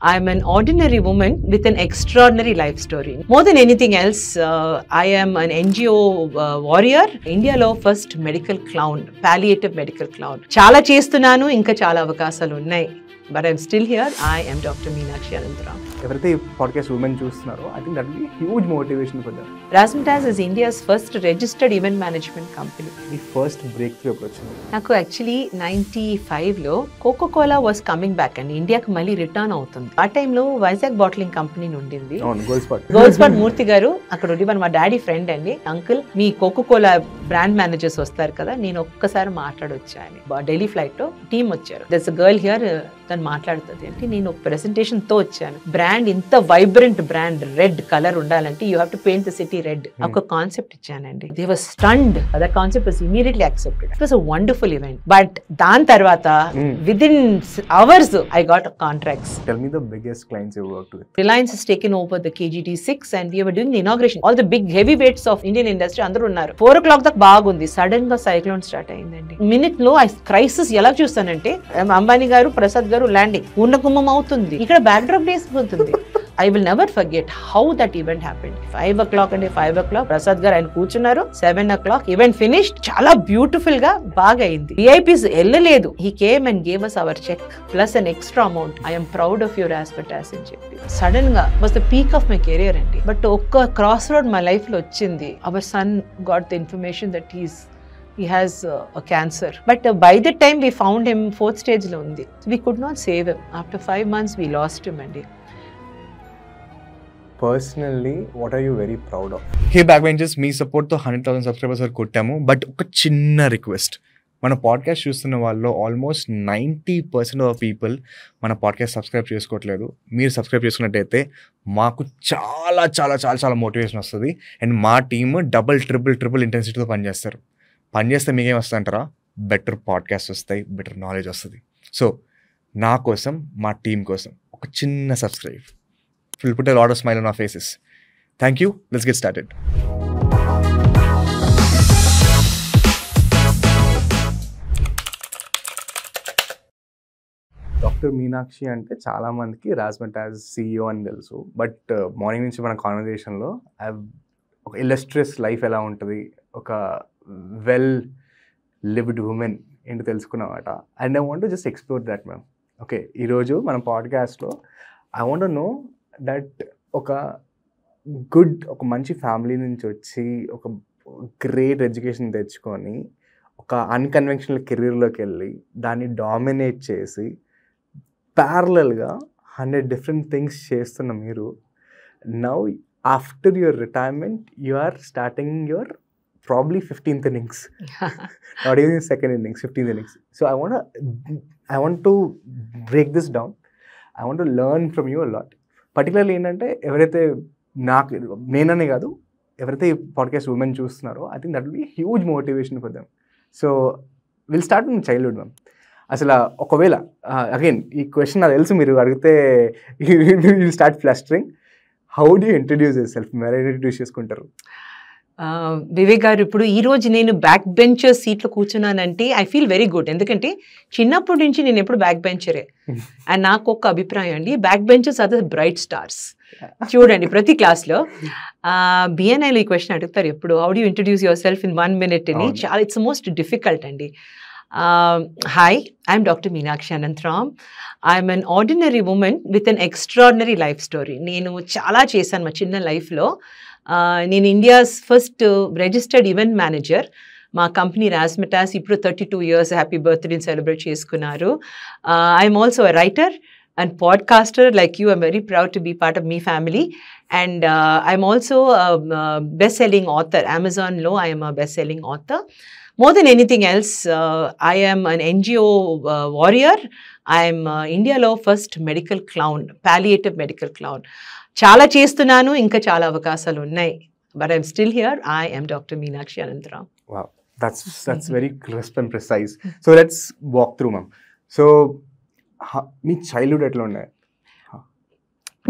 I'm an ordinary woman with an extraordinary life story. More than anything else, I am an NGO warrior. India's first medical clown, palliative medical clown. Chala చేస్తున్నాను ఇంకా చాలా అవకాశాలు ఉన్నాయి. But I'm still here. I am Dr. Meenakshi Anantharam. ఎవరైతే ఈ podcast women చూస్తున్నారో I think that will be huge motivation for them. Razzmatazz is India's first registered event management company. మీ first breakthrough ఎప్పుడు వచ్చింది? నాకు actually 95లో Coca Cola was coming back అండి, ఇండియాకి మళ్ళీ రిటర్న్ అవుతుంది. ఆ టైంలో వైజాగ్ బాటిలింగ్ కంపెనీ ఉండింది. గోల్డ్ స్పాట్ మూర్తి గారు అక్కడ ఉండి మా డాడీ ఫ్రెండ్ అండి. అంకుల్ మీ కోకోకోలా బ్రాండ్ మేనేజర్స్ వస్తారు కదా, నేను ఒక్కసారి మాట్లాడొచ్చాను. ఢిల్లీ ఫ్లైట్ లో టీమ్ వచ్చారు. దట్స్ గర్ల్ హియర్ తను మాట్లాడుతుంది అంటే నేను ఒక ప్రెసెంటేషన్ తో వచ్చాను. బ్రాండ్ ఇంత వైబ్రెంట్ బ్రాండ్, రెడ్ కలర్ ఉండాలంటే you have to paint the city red. ఒక కాన్సెప్ట్ ఇచ్చానండి. They were stunned. That concept was immediately accepted. It was a wonderful event. But దాని తర్వాత with in hours I got contracts. Tell me the biggest clients you worked with. Reliance has taken over the KGD6 and we were doing the inauguration. All the big heavyweights of Indian industry అందరూ ఉన్నారు. 4 o'clock దాకా బాగుంది. Sudden గా cyclone start అయిందండి. Minute లో crisis ఎలా చూస్తానంటే Ambani garu, Prasad garu landing ఉన్న కుంభం అవుతుంది. ఇక్కడ బ్యాక్ డ్రాప్ వేసిపోతుంది. I will never forget how that event happened. 5 o'clock అంటే 5 o'clock ప్రసాద్ గారు ఆయన కూర్చున్నారు. 7 o'clock ఈవెంట్ ఫినిష్డ్. చాలా బ్యూటిఫుల్ గా బాగా అయింది. VIPs వెళ్ళలేదు. He came and gave us our check plus an extra amount. I am proud of you Razzmatazz అని చెప్పి. సడన్ గా was the peak of my career అండి. బట్ ఒక్క క్రాస్ రోడ్ మా లైఫ్ లో వచ్చింది. Our son got the information that he has a cancer. But by the time we found him, 4th stage lo undi. We could not save him. After 5 months, we lost him. And personally what are you very proud of? Hey back benchers, మీ సపోర్ట్తో 100,000 subscribers వరకు కొట్టాము. But ఒక చిన్న request, మన podcast చూస్తున్న వాళ్ళు almost 90% of people మన podcast subscribe చేసుకోవట్లేదు. మీరు సబ్స్క్రైబ్ చేసుకున్నట్టయితే మాకు చాలా చాలా చాలా చాలా మోటివేషన్ వస్తుంది. అండ్ మా టీమ్ డబుల్ ట్రిపుల్ ఇంటెన్సిటీతో పనిచేస్తే మీకేం వస్తుంది అంటారా? బెటర్ పాడ్కాస్ట్ వస్తాయి, బెటర్ నాలెడ్జ్ వస్తుంది. సో నా కోసం, మా టీం కోసం ఒక చిన్న subscribe. We'll put a lot of smile on our faces. Thank you. Let's get started. Doctor Meenakshi అంటే చాలా మందికి రాజ్మటాజ్ CEO అని తెలుసు. బట్ మార్నింగ్ నుంచి మన కాన్వర్జేషన్లో ఒక ఇల్లస్ట్రియస్ లైఫ్ ఎలా ఉంటుంది, ఒక వెల్ లివ్డ్ ఉమెన్ ఏంటో తెలుసుకున్నమాట. And I want to just explore that ma'am. Okay, ఈరోజు మన పాడ్కాస్ట్లో I want to know that ఒక మంచి ఫ్యామిలీ నుంచి వచ్చి ఒక గ్రేట్ ఎడ్యుకేషన్ తెచ్చుకొని ఒక అన్కన్వెన్షనల్ కెరీర్లోకి వెళ్ళి దాన్ని డామినేట్ చేసి ప్యారలల్గా 100 డిఫరెంట్ థింగ్స్ చేస్తున్న మీరు, now after your retirement you are starting your probably 15th innings, not even second innings, 15th innings. So I want to break this down. I want to learn from you a lot. Particularly ఏంటంటే ఎవరైతే నేననే కాదు, ఎవరైతే ఈ podcast women చూస్తున్నారో I think that will be huge motivation for them. So will start in childhood ma'am. అసలు ఒకవేళ again ఈ క్వశ్చన్ నాకు తెలుసు మీరు అడిగితే will start flustering. How do you introduce your self? మీరు ఇంట్రడ్యూస్ చేసుకుంటారు? వివేక్ గారు, ఇప్పుడు ఈ రోజు నేను బ్యాక్ బెంచర్ సీట్లో కూర్చున్నానంటే ఐ ఫీల్ వెరీ గుడ్. ఎందుకంటే చిన్నప్పటి నుంచి నేను ఎప్పుడు బ్యాక్ బెంచరే. అండ్ నాకు ఒక అభిప్రాయం అండి, back benchers are the bright stars. చూడండి ప్రతి క్లాస్లో బిఎన్ఐలో ఈ క్వశ్చన్ అడుగుతారు ఎప్పుడు, how do introduce your self in 1 minute అని. చాలా ఇట్స్ మోస్ట్ డిఫికల్ట్ అండి. Hi, I'm doctor Meenakshi Anantharam. I'm an ordinary woman with an extraordinary life story. నేను చాలా చేశాను మా చిన్న లైఫ్లో. నేను India's first registered event manager. మా కంపెనీ రాజ్మటాజ్ ఇప్పుడు 32 years హ్యాపీ బర్త్డేని సెలబ్రేట్ చేసుకున్నారు. I'm also a writer and podcaster like you. I'm very proud to be part of me family. And I'm also best selling author. అమెజాన్లో I'm a best selling author. More than anything else, I am an NGO warrior. I am India's first medical clown, palliative medical clown. Chala చేస్తున్నాను ఇంకా చాలా అవకాశాలు ఉన్నాయి. But I'm still here. I am Dr. Meenakshi Anantharam. Wow, that's very crisp and precise. So let's walk through, ma'am. So మీ childhood ఎట్లా ఉండే?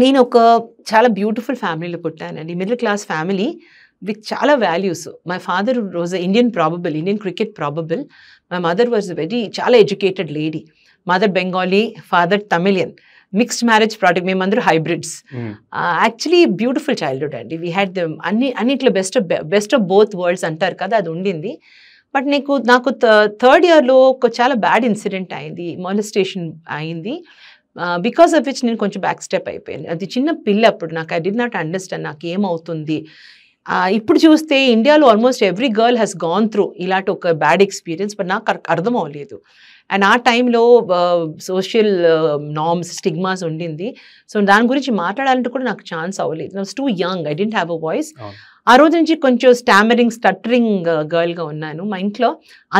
నేను ఒక చాలా బ్యూటిఫుల్ ఫ్యామిలీలో పుట్టానండి. Middle class family with chala values. My father was an Indian cricket probable. My mother was a very chala educated lady. Mother Bengali, father Tamilian. Mixed marriage product, మేమందరూ hybrids. Actually beautiful childhood అండి. We had the అన్నిట్లో best of both worlds అంటారు కదా, అది ఉండింది. But నాకు third ఇయర్లో ఒక చాలా బ్యాడ్ ఇన్సిడెంట్ అయింది, మాలిస్టేషన్ అయింది. బికాస్ ఆఫ్ విచ్ నేను కొంచెం బ్యాక్ స్టెప్ అయిపోయాను. అది చిన్న పిల్ల అప్పుడు, నాకు ఐ డి నాట్ అండర్స్టాండ్ నాకు ఏమవుతుంది. ఇప్పుడు చూస్తే ఇండియాలో almost every girl has gone through ఇలాంటి ఒక బ్యాడ్ ఎక్స్పీరియన్స్, బట్ నాకు అర్థం అవ్వలేదు. అండ్ ఆ టైంలో సోషల్ నార్మ్స్, స్టిగ్మాస్ ఉండింది. సో దాని గురించి మాట్లాడాలంటే కూడా నాకు ఛాన్స్ అవ్వలేదు. I was two young, I didn't have a voice. ఆ రోజు నుంచి కొంచెం స్టట్టరింగ్ గర్ల్గా ఉన్నాను. మా ఇంట్లో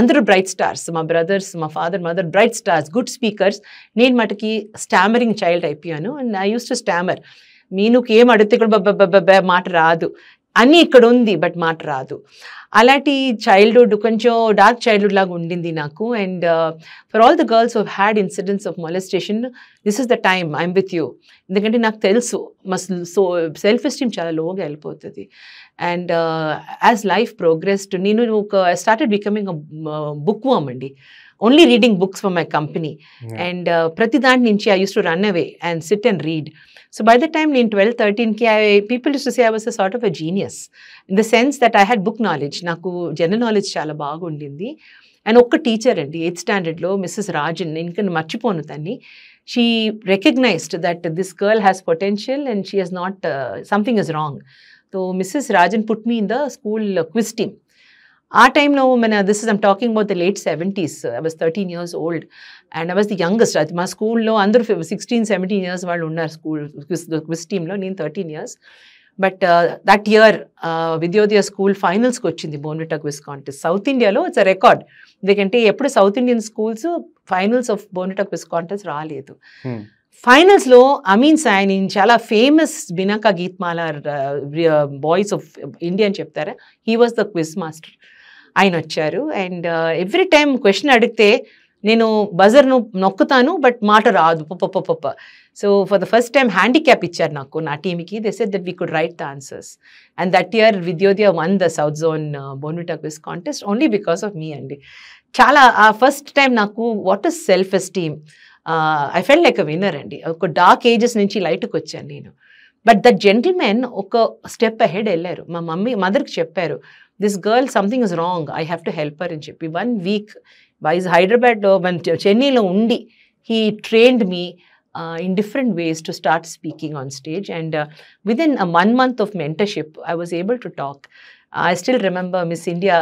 అందరూ బ్రైట్ స్టార్స్, మా బ్రదర్స్, మా father, mother bright stars, good speakers. నేను మటుకి స్టామరింగ్ చైల్డ్ అయిపోయాను. And I use to stammer. మీనుకు ఏం అడిగితే కూడా మాట రాదు, అన్నీ ఇక్కడ ఉంది బట్ మాట రాదు. అలాంటి చైల్డ్హుడ్ కొంచెం డార్క్ చైల్డ్హుడ్ లాగా ఉండింది నాకు. And for all the girls who had incidents of molestation, this is the time I'm with you. ఎందుకంటే నాకు తెలుసు సెల్ఫ్ ఎస్టీమ్ చాలా లోగా వెళ్ళిపోతుంది. అండ్ యాజ్ లైఫ్ ప్రోగ్రెస్డ్ నేను స్టార్టెడ్ బికమింగ్ బుక్ వామ్ అండి. Only reading books for my company. And ప్రతి దాని నుంచి I use to run away and SIT and read. So by the time in 12-13 people used to say I was a sort of a genius in the sense that I had book knowledge. Naku general knowledge chala baga undindi. And okka teacher andi 8th standard lo Mrs. Rajan, inka marchiponu tanni, she recognized that this girl has potential and she has not something is wrong. So Mrs. Rajan put me in the school quiz team. ఆ టైంలో I'm talking about the late 70s. I was 13 years old and I was the youngest. మా స్కూల్లో అందరూ 16-17 years వాళ్ళు ఉన్నారు school quiz టీంలో, నేను 13 years. But that year Vidyodaya school ఫైనల్స్కి వచ్చింది బోర్న్విటా క్విజ్ కాంటెస్ట్. సౌత్ ఇండియాలో ఇట్స్ అ రికార్డ్. ఎందుకంటే ఎప్పుడు south Indian schools finals of Bournvita quiz contest రాలేదు. ఫైనల్స్లో అమీన్ సాయని, చాలా famous Binaca Geetmala boys of India అని చెప్తారా, he was the quiz master. ఆయన వచ్చారు. అండ్ ఎవ్రీ టైం క్వశ్చన్ అడిగితే నేను బజర్ను నొక్కుతాను బట్ మాట రాదు పప్ప. So for the first time handicap ఇచ్చారు నాకు, నా టీమ్కి. They said that we could write the answers. And that year Vidyodaya won the south zone Bournvita quiz contest only because of me అండి. చాలా ఆ ఫస్ట్ టైం నాకు what is self esteem, I felt like a winner అండి. ఒక dark ages నుంచి లైట్కి వచ్చాను నేను. బట్ దట్ జెంటిల్మెన్ ఒక స్టెప్ అహెడ్ వెళ్ళారు. మా మదర్కి చెప్పారు, this girl something is wrong, I have to help her అని చెప్పి 1 week హైదరాబాద్లో చెన్నైలో ఉండి he trained me in different ways to start speaking on stage. And within a 1 month of mentorship, I was able to talk. I still remember Miss India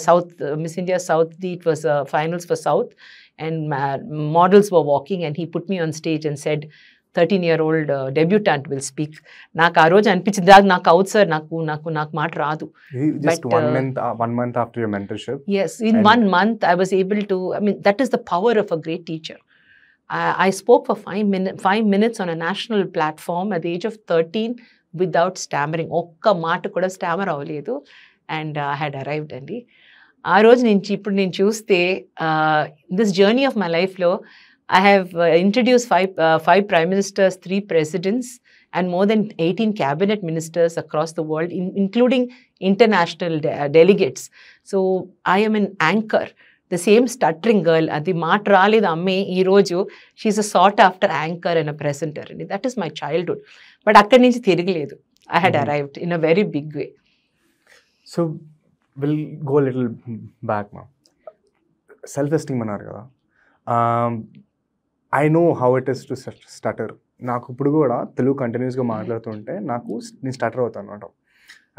South, it was finals for South, and models were walking and he put me on stage and said, 13-year-old debutant will speak. నాకు ఆ రోజు అనిపించింది, నాకు out sir, నాకు మాట రాదు. Just 1 month after your mentorship? Yes, in 1 month I was able to, I mean, that is the power of a great teacher. I spoke for 5 minutes on a national platform at the age of 13 without stammering. ఒక్క మాట కూడా stammer అవ్వలేదు. And I had arrived అండి. ఆ రోజు నుంచి ఇప్పుడు నేను చూస్తే దిస్ జర్నీ ఆఫ్ మై లైఫ్లో I have introduced 5 prime ministers, 3 presidents, and more than 18 cabinet ministers across the world, including international delegates. So I am an anchor. The same stuttering girl, adi maat raledu amme ee roju, she is a sought after anchor and a presenter. And that is my childhood. But akkadi nunchi tirigaledu. I had arrived in a very big way. So we'll go a little back now. Self-esteem అన్నారు కదా. I know how it is to stutter. నాకు ఇప్పుడు కూడా తెలుగు కంటిన్యూస్గా మాట్లాడుతుంటే నేను stutter అవుతాను అనమాట.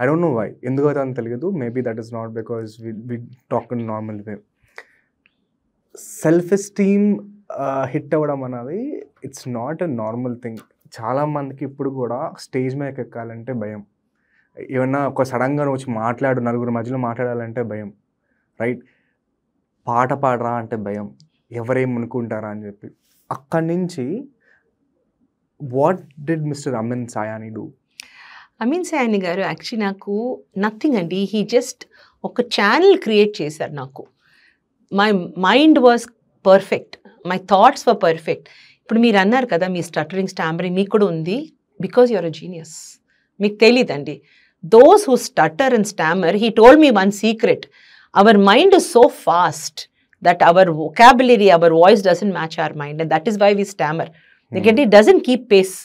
ఐ డోంట్ నో వై, ఎందుకు అవుతాను తెలియదు. Maybe that is not because we talk in normal way. Self esteem hit అవ్వడం అనేది it's not a normal thing. చాలామందికి ఇప్పుడు కూడా స్టేజ్ మీద ఎక్కాలంటే భయం. ఏమన్నా ఒక సడన్గా వచ్చి నలుగురు మధ్యలో మాట్లాడాలంటే భయం, రైట్? పాట పాడరా అంటే భయం, ఎవరేమనుకుంటారా అని చెప్పి. అక్కడి నుంచి what did mister Amin Sayani do? Amin Sayani garu actually నాకు నథింగ్ అండి. హీ జస్ట్ ఒక ఛానల్ క్రియేట్ చేశారు నాకు. My mind was perfect, my thoughts were perfect. ఇప్పుడు మీరు అన్నారు కదా మీ స్టటరింగ్ స్టామరింగ్ మీకు కూడా ఉంది, బికాజ్ యువర్ అ జీనియస్. మీకు తెలియదండి. Those who stutter and stammer, he told me one secret. Our mind is so fast that our vocabulary, our voice doesn't match our mind, and that is why we stammer. ఎందుకంటే it doesn't keep pace.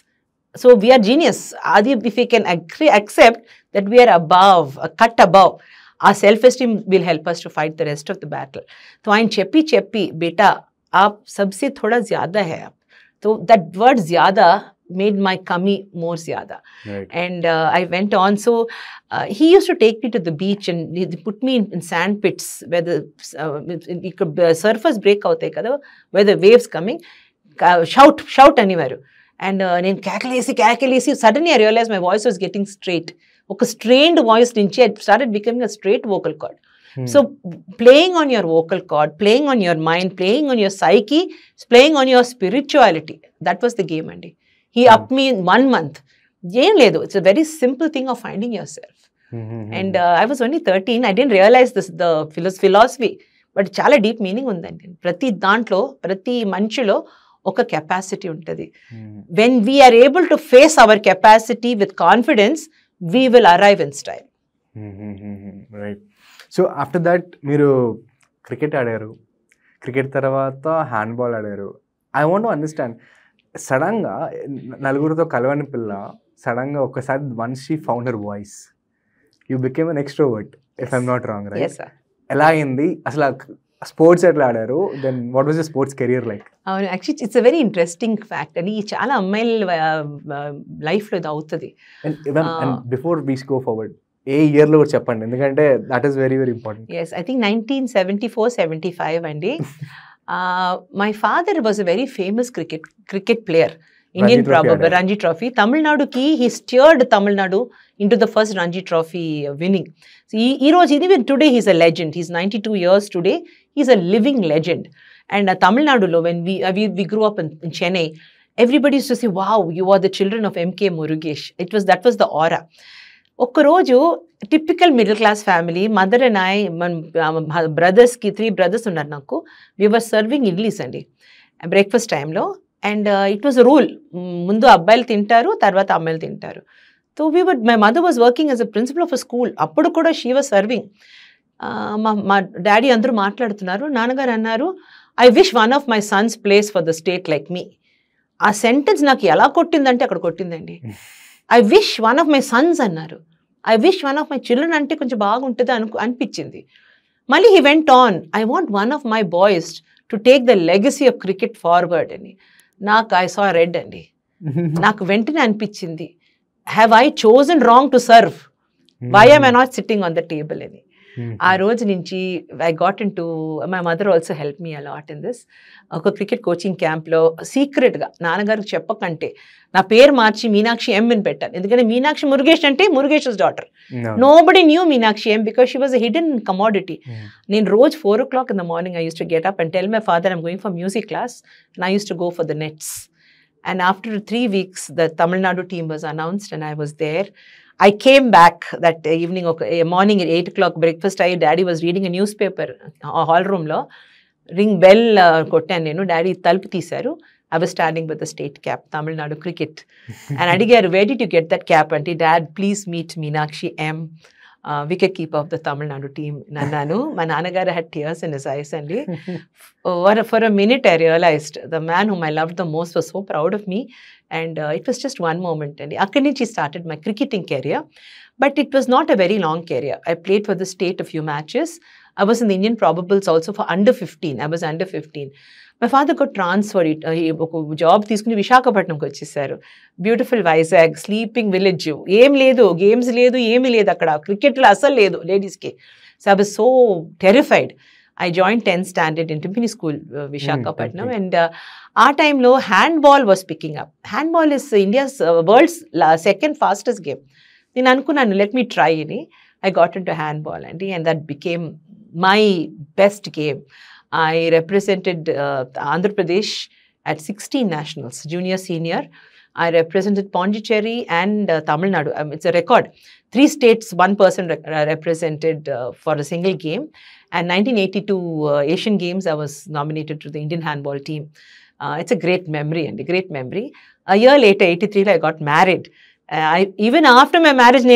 So we are genius. Adi, if we can accept that we are above, a cut above, our self-esteem will help us to fight the rest of the battle. So ఆయన చెప్పి బేటా आप सबसे थोड़ा ज्यादा है आप. So that word ज्यादा made my kami more zyada. Right. And I went on. So he used to take me to the beach and he put me in sand pits where the surface break out kada, where the waves coming, shout anywhere. And నేను కేకలేసి suddenly I realized my voice was getting straight. ఒక strained voice నుంచి I started becoming a straight vocal cord. So playing on your vocal cord, playing on your mind, playing on your psyche, playing on your spirituality. That was the game, Andy. He upped me in 1 month. ఏం లేదు, it's a very simple thing of finding yourself. And I was only 13. I didn't realize the philosophy. But చాలా deep meaning ఉందండి. ప్రతి దాంట్లో, ప్రతి మనిషిలో ఒక capacity ఉంటుంది. When we are able to face our capacity with confidence, we will arrive in style. Right. So after that మీరు cricket ఆడారు, క్రికెట్ తర్వాత హ్యాండ్బాల్ ఆడారు. ఐ వాంట్ టు అండర్స్టాండ్, సడన్గా నలుగురితో కలవని పిల్ల సడన్గా ఒకసారి once she found her voice, you became an extrovert if I'm not wrong, right? ఎలా అయింది అసలు? స్పోర్ట్స్ ఎట్లా ఆడారు? Then what was the sports career like? అవును, actually it's a very interesting fact అండి. చాలా అమ్మాయిల లైఫ్లో ఇది అవుతుంది. బిఫోర్ వీ గో ఫార్వర్డ్, ఏ ఇయర్లో కూడా చెప్పండి, ఎందుకంటే that is very very important. Yes, I think 1974-75 అండి. My father was a very famous cricket player, Indian Ranji Trophy. Tamil ki he steered Tamil Nadu into the first Ranji Trophy winning. So even today he's a legend. He's 92 years today. He's a living legend. And Tamil Nadu lo, when we grew up in Chennai, everybody used to say, wow, you are the children of M.K. Murugesh. That was the aura. ఒక్కరోజు typical middle class family, mother and I, బ్రదర్స్కి 3 brothers ఉన్నారు నాకు. వి వర్ serving idlis అండి breakfast టైంలో. And it was a rule, ముందు అబ్బాయిలు తింటారు, తర్వాత అమ్మాయిలు తింటారు. So my mother was working as a principal of a school. అప్పుడు కూడా షీ వాజ్ సర్వింగ్. మా డాడీ అందరూ మాట్లాడుతున్నారు. నాన్నగారు అన్నారు, I wish one of my sons place for the state like me. ఆ సెంటెన్స్ నాకు ఎలా కొట్టిందంటే అక్కడ కొట్టిందండి. I wish one of my sons అన్నారు. I wish one of my children అంటే కొంచెం బాగుంటుంది అనిపించింది. మళ్ళీ he went on, I want one of my boys to take the legacy of cricket forward అని. నాకు ఐ సా రెడ్ అండి. నాకు వెంటనే అనిపించింది, have I chosen wrong to serve? Why am I not sitting on the table అని. ఆ రోజు నుంచి I got in to, my mother also help me a lot in this. ఒక క్రికెట్ కోచింగ్ క్యాంప్లో సీక్రెట్గా నాన్నగారికి చెప్పకంటే నా పేరు మార్చి మీనాక్షి ఎం అని పెట్టాను. ఎందుకంటే మీనాక్షి మురుగేష్ అంటే Murugesh daughter. Nobody new Meenakshi M because she was a hidden commodity. నేను రోజు 4 o'clock in the morning I used to get up and tell my father I'm going for music class, and I used to go for the nets. And after 3 weeks the Tamil Nadu team was announced and I was there. I came back that evening, morning at 8 o'clock breakfast ayi, daddy was reading a newspaper hall room lo. Ring bell kottanu nenu, daddy talupu teesaru. I was standing with the state cap, Tamil Nadu cricket. And adigaru, where did you get that cap? Auntie, dad, please meet Meenakshi M, wicket keeper of the Tamil Nadu team. Nannanu, my nanagaru had tears in his eyes and for a minute I realized the man whom I loved the most was so proud of me. And it was just one moment. And akkadi nunchi started my cricketing career. But it was not a very long career. I played for the state a few matches. I was in the Indian probables also for under 15. I was under 15. My father got transferred. ఒక job తీసుకుని విశాఖపట్నంకి వచ్చేసారు. Beautiful Vizag, sleeping village. ఏం లేదు, games లేదు, ఏమీ లేదు అక్కడ. క్రికెట్లో అసలు లేదు లేడీస్కి. So I was so terrified. I joined 10th standard in Timpani School, Visakhapatnam, and our time lo handball was picking up. Handball is India's world's second fastest game. Then anukunnanu, let me try ini. I got into handball and that became my best game. I represented Andhra Pradesh at 16 nationals, junior, senior. I represented Pondicherry and Tamil Nadu. It's a record. 3 states, 1 person represented for a single game. And 1982 Asian Games, I was nominated to the Indian handball team. It's a great memory and a great memory. A year later, 83, I got married. Even after my marriage,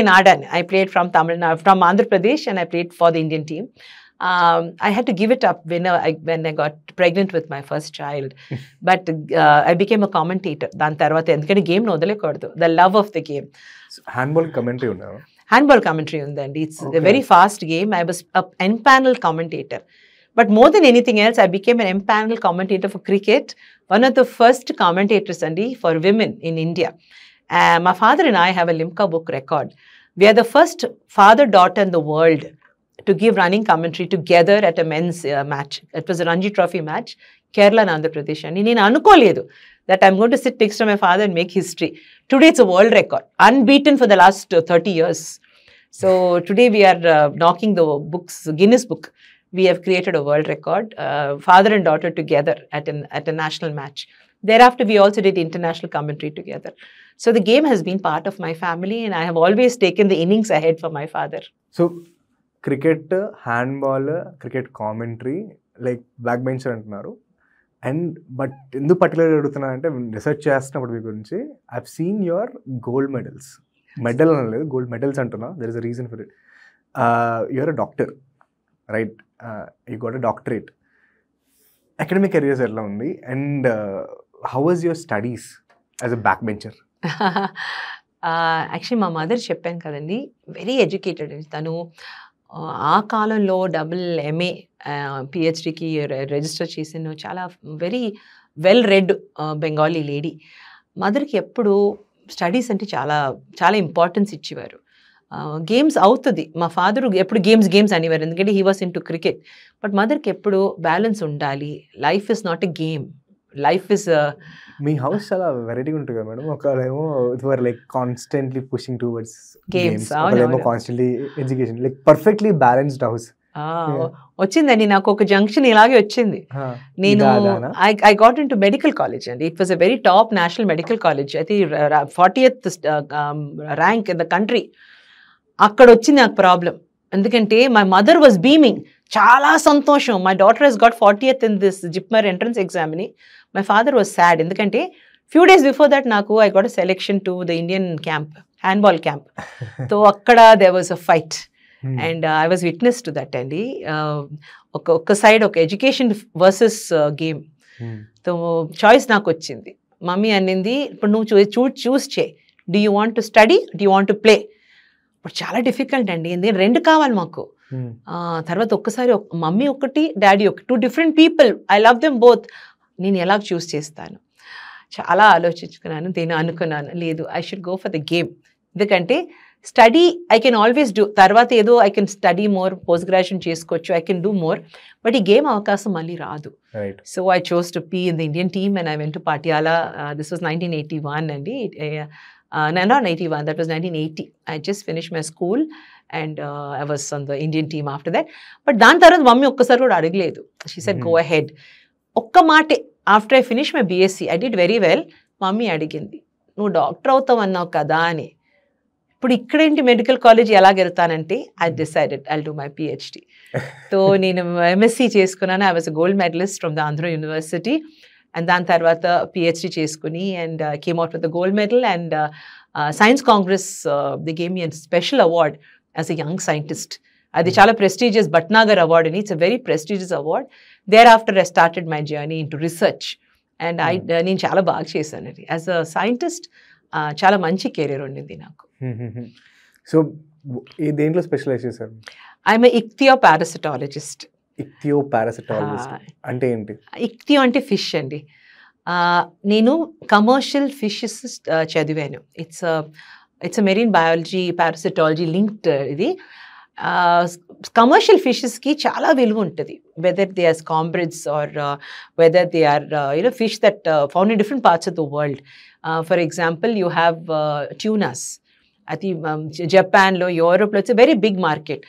I played from Tamil Nadu, from Andhra Pradesh, and I played for the Indian team. I had to give it up when I got pregnant with my first child. But I became a commentator. దాని తర్వాత ఎందుకంటే game వదలకూడదు, the love of the game. Handball commentary ఉన్నారు. Handball commentary ఉందండి. It's Okay. a very fast game. I was an M-panel commentator. But more than anything else, I became an M-panel commentator for cricket. One of the first commentators for women in India. My father and I have a Limca book record. We are the first father-daughter in the world to give running commentary together at a men's match. It was a Ranji Trophy match, Kerala and Andhra Pradesh. And నేను అనుకోలేదు that I'm going to sit next to my father and make history. Today it's a world record, unbeaten for the last 30 years. So today we are knocking the Guinness book. We have created a world record, father and daughter together at a national match. Thereafter, we also did international commentary together. So the game has been part of my family, and I have always taken the innings ahead for my father. So cricket, handball, cricket commentary, like back bencher అంటున్నారు. And but ఎందుకు పర్టికులర్గా అడుగుతున్నా అంటే research చేస్తున్నప్పుడు మీ గురించి I've seen your gold medals. Medal అనలేదు, gold medals అంటున్నా. There is a reason for it. Your a doctor, right? You got a doctorate. Academic careers ఎట్లా ఉంది? And how was your studies as a back bencher? Actually మా mother చెప్పాను కదండి, very educated. తను ఆ కాలంలో MA PhDకి register చేసిన చాలా very well read Bengali lady. మదర్కి ఎప్పుడు స్టడీస్ అంటే చాలా చాలా ఇంపార్టెన్స్ ఇచ్చేవారు. గేమ్స్ అవుతుంది, మా ఫాదర్ ఎప్పుడు గేమ్స్ అనేవారు, ఎందుకంటే he was into cricket. But మదర్కి ఎప్పుడు బ్యాలెన్స్ ఉండాలి. Life is not a game, life is. మీ హౌస్ చాలా వెరైటీగా ఉంటుంది కదా మేడం. ఒకరేమో your like constantly pushing towards games, ఒకరేమో constantly education, like perfectly balanced house. వచ్చిందండి నాకు ఒక జంక్షన్ ఇలాగే వచ్చింది. నేను I got into medical college అండి. It was a very top national medical college. అయితే 40th rank in the country. అక్కడ వచ్చింది నాకు ప్రాబ్లం, ఎందుకంటే మై మదర్ వాజ్ బీమింగ్, చాలా సంతోషం, my daughter has got 40th in this JIPMER entrance exam అని. My father was sad, ఎందుకంటే few days before that నాకు I got a selection to the Indian camp, handball camp. So అక్కడ there was a fight and I was witness to that అండి. ఒక side ఒక education versus game. So choice నాకు వచ్చింది. Mummy అనింది, ఇప్పుడు నువ్వు చూస్ చేయి, do you want to study, do you want to play. ఇప్పుడు చాలా డిఫికల్ట్ అండి, ఎందుకంటే రెండు కావాలి మాకు. తర్వాత ఒక్కసారి మమ్మీ ఒకటి, డాడీ ఒకటి, 2 different people, I love them both. నేను ఎలా చూస్ చేస్తాను చాలా ఆలోచించుకున్నాను. నేను అనుకున్నాను, లేదు, I should go for the game. ఎందుకంటే study I can always do, తర్వాత ఏదో I can study more, post graduation చేసుకోవచ్చు, I can do more. But ఈ గేమ్ అవకాశం మళ్ళీ రాదు. So I chose to be in the Indian team and I went to Patiala. This was 1981 అండి. Not 81, that was 1980. I just finished my school and I was on the Indian team after that. But దాని తర్వాత mummy ఒక్కసారి కూడా అడగలేదు. She said, go ahead. ఒక్క మాటే, after I finished my BSc, I did very well. మమ్మీ అడిగింది, నువ్వు డాక్టర్ అవుతావు అన్నావు కదా అని. ఇప్పుడు ఇక్కడేంటి మెడికల్ కాలేజ్ ఎలాగెళ్తానంటే, I decided I'll do my PhD. సో నేను MSc చేసుకున్నాను. I was a gold medalist from the Andhra University. And దాని తర్వాత పిహెచ్డి చేసుకుని and came out with the gold medal and science congress the game me and special award as a young scientist. అది చాలా prestigious Bhatnagar award అని. It's a very prestigious award. Thereafter I started my journey into research and నేను చాలా బాగా చేశాను అది. As a scientist చాలా మంచి కెరీర్ ఉండింది నాకు. సో దేంట్లో స్పెషలైజ్ చేశారు? ఐఎమ్ ఇక్థియోపారాసిటాలజిస్ట్. ఇక్థియోపారాసిటాలజిస్ట్ అంటే ఏంటి? ఇక్థియో అంటే ఫిష్ అండి. నేను కమర్షియల్ ఫిషెస్ చదివాను. It's marine biology, parasitology linked ఇది. కమర్షియల్ ఫిషెస్కి చాలా విలువ ఉంటుంది, whether they are scombrids or whether they are fish that found in different parts of the world. For example you have tunas, అది జపాన్లో, యూరోప్లో ఇట్స్ వెరీ బిగ్ మార్కెట్.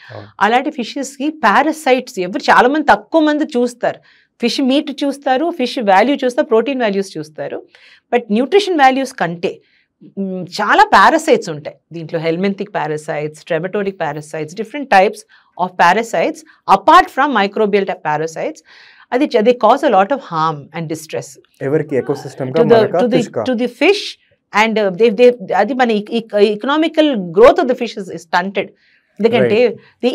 అలాంటి ఫిషెస్కి parasites చాలా మంది, తక్కువ మంది చూస్తారు. ఫిష్ మీట్ చూస్తారు, ఫిష్ వాల్యూ చూస్తారు, ప్రోటీన్ వాల్యూస్ చూస్తారు. బట్ న్యూట్రిషన్ వాల్యూస్ కంటే చాలా పారాసైట్స్ ఉంటాయి దీంట్లో. Helminthic parasites, trematodic parasites, different types of parasites apart from microbial parasites. అది cause a lot of harm and distress to the fish. And అది మన economical growth of the fish is stunted. ఎందుకంటే they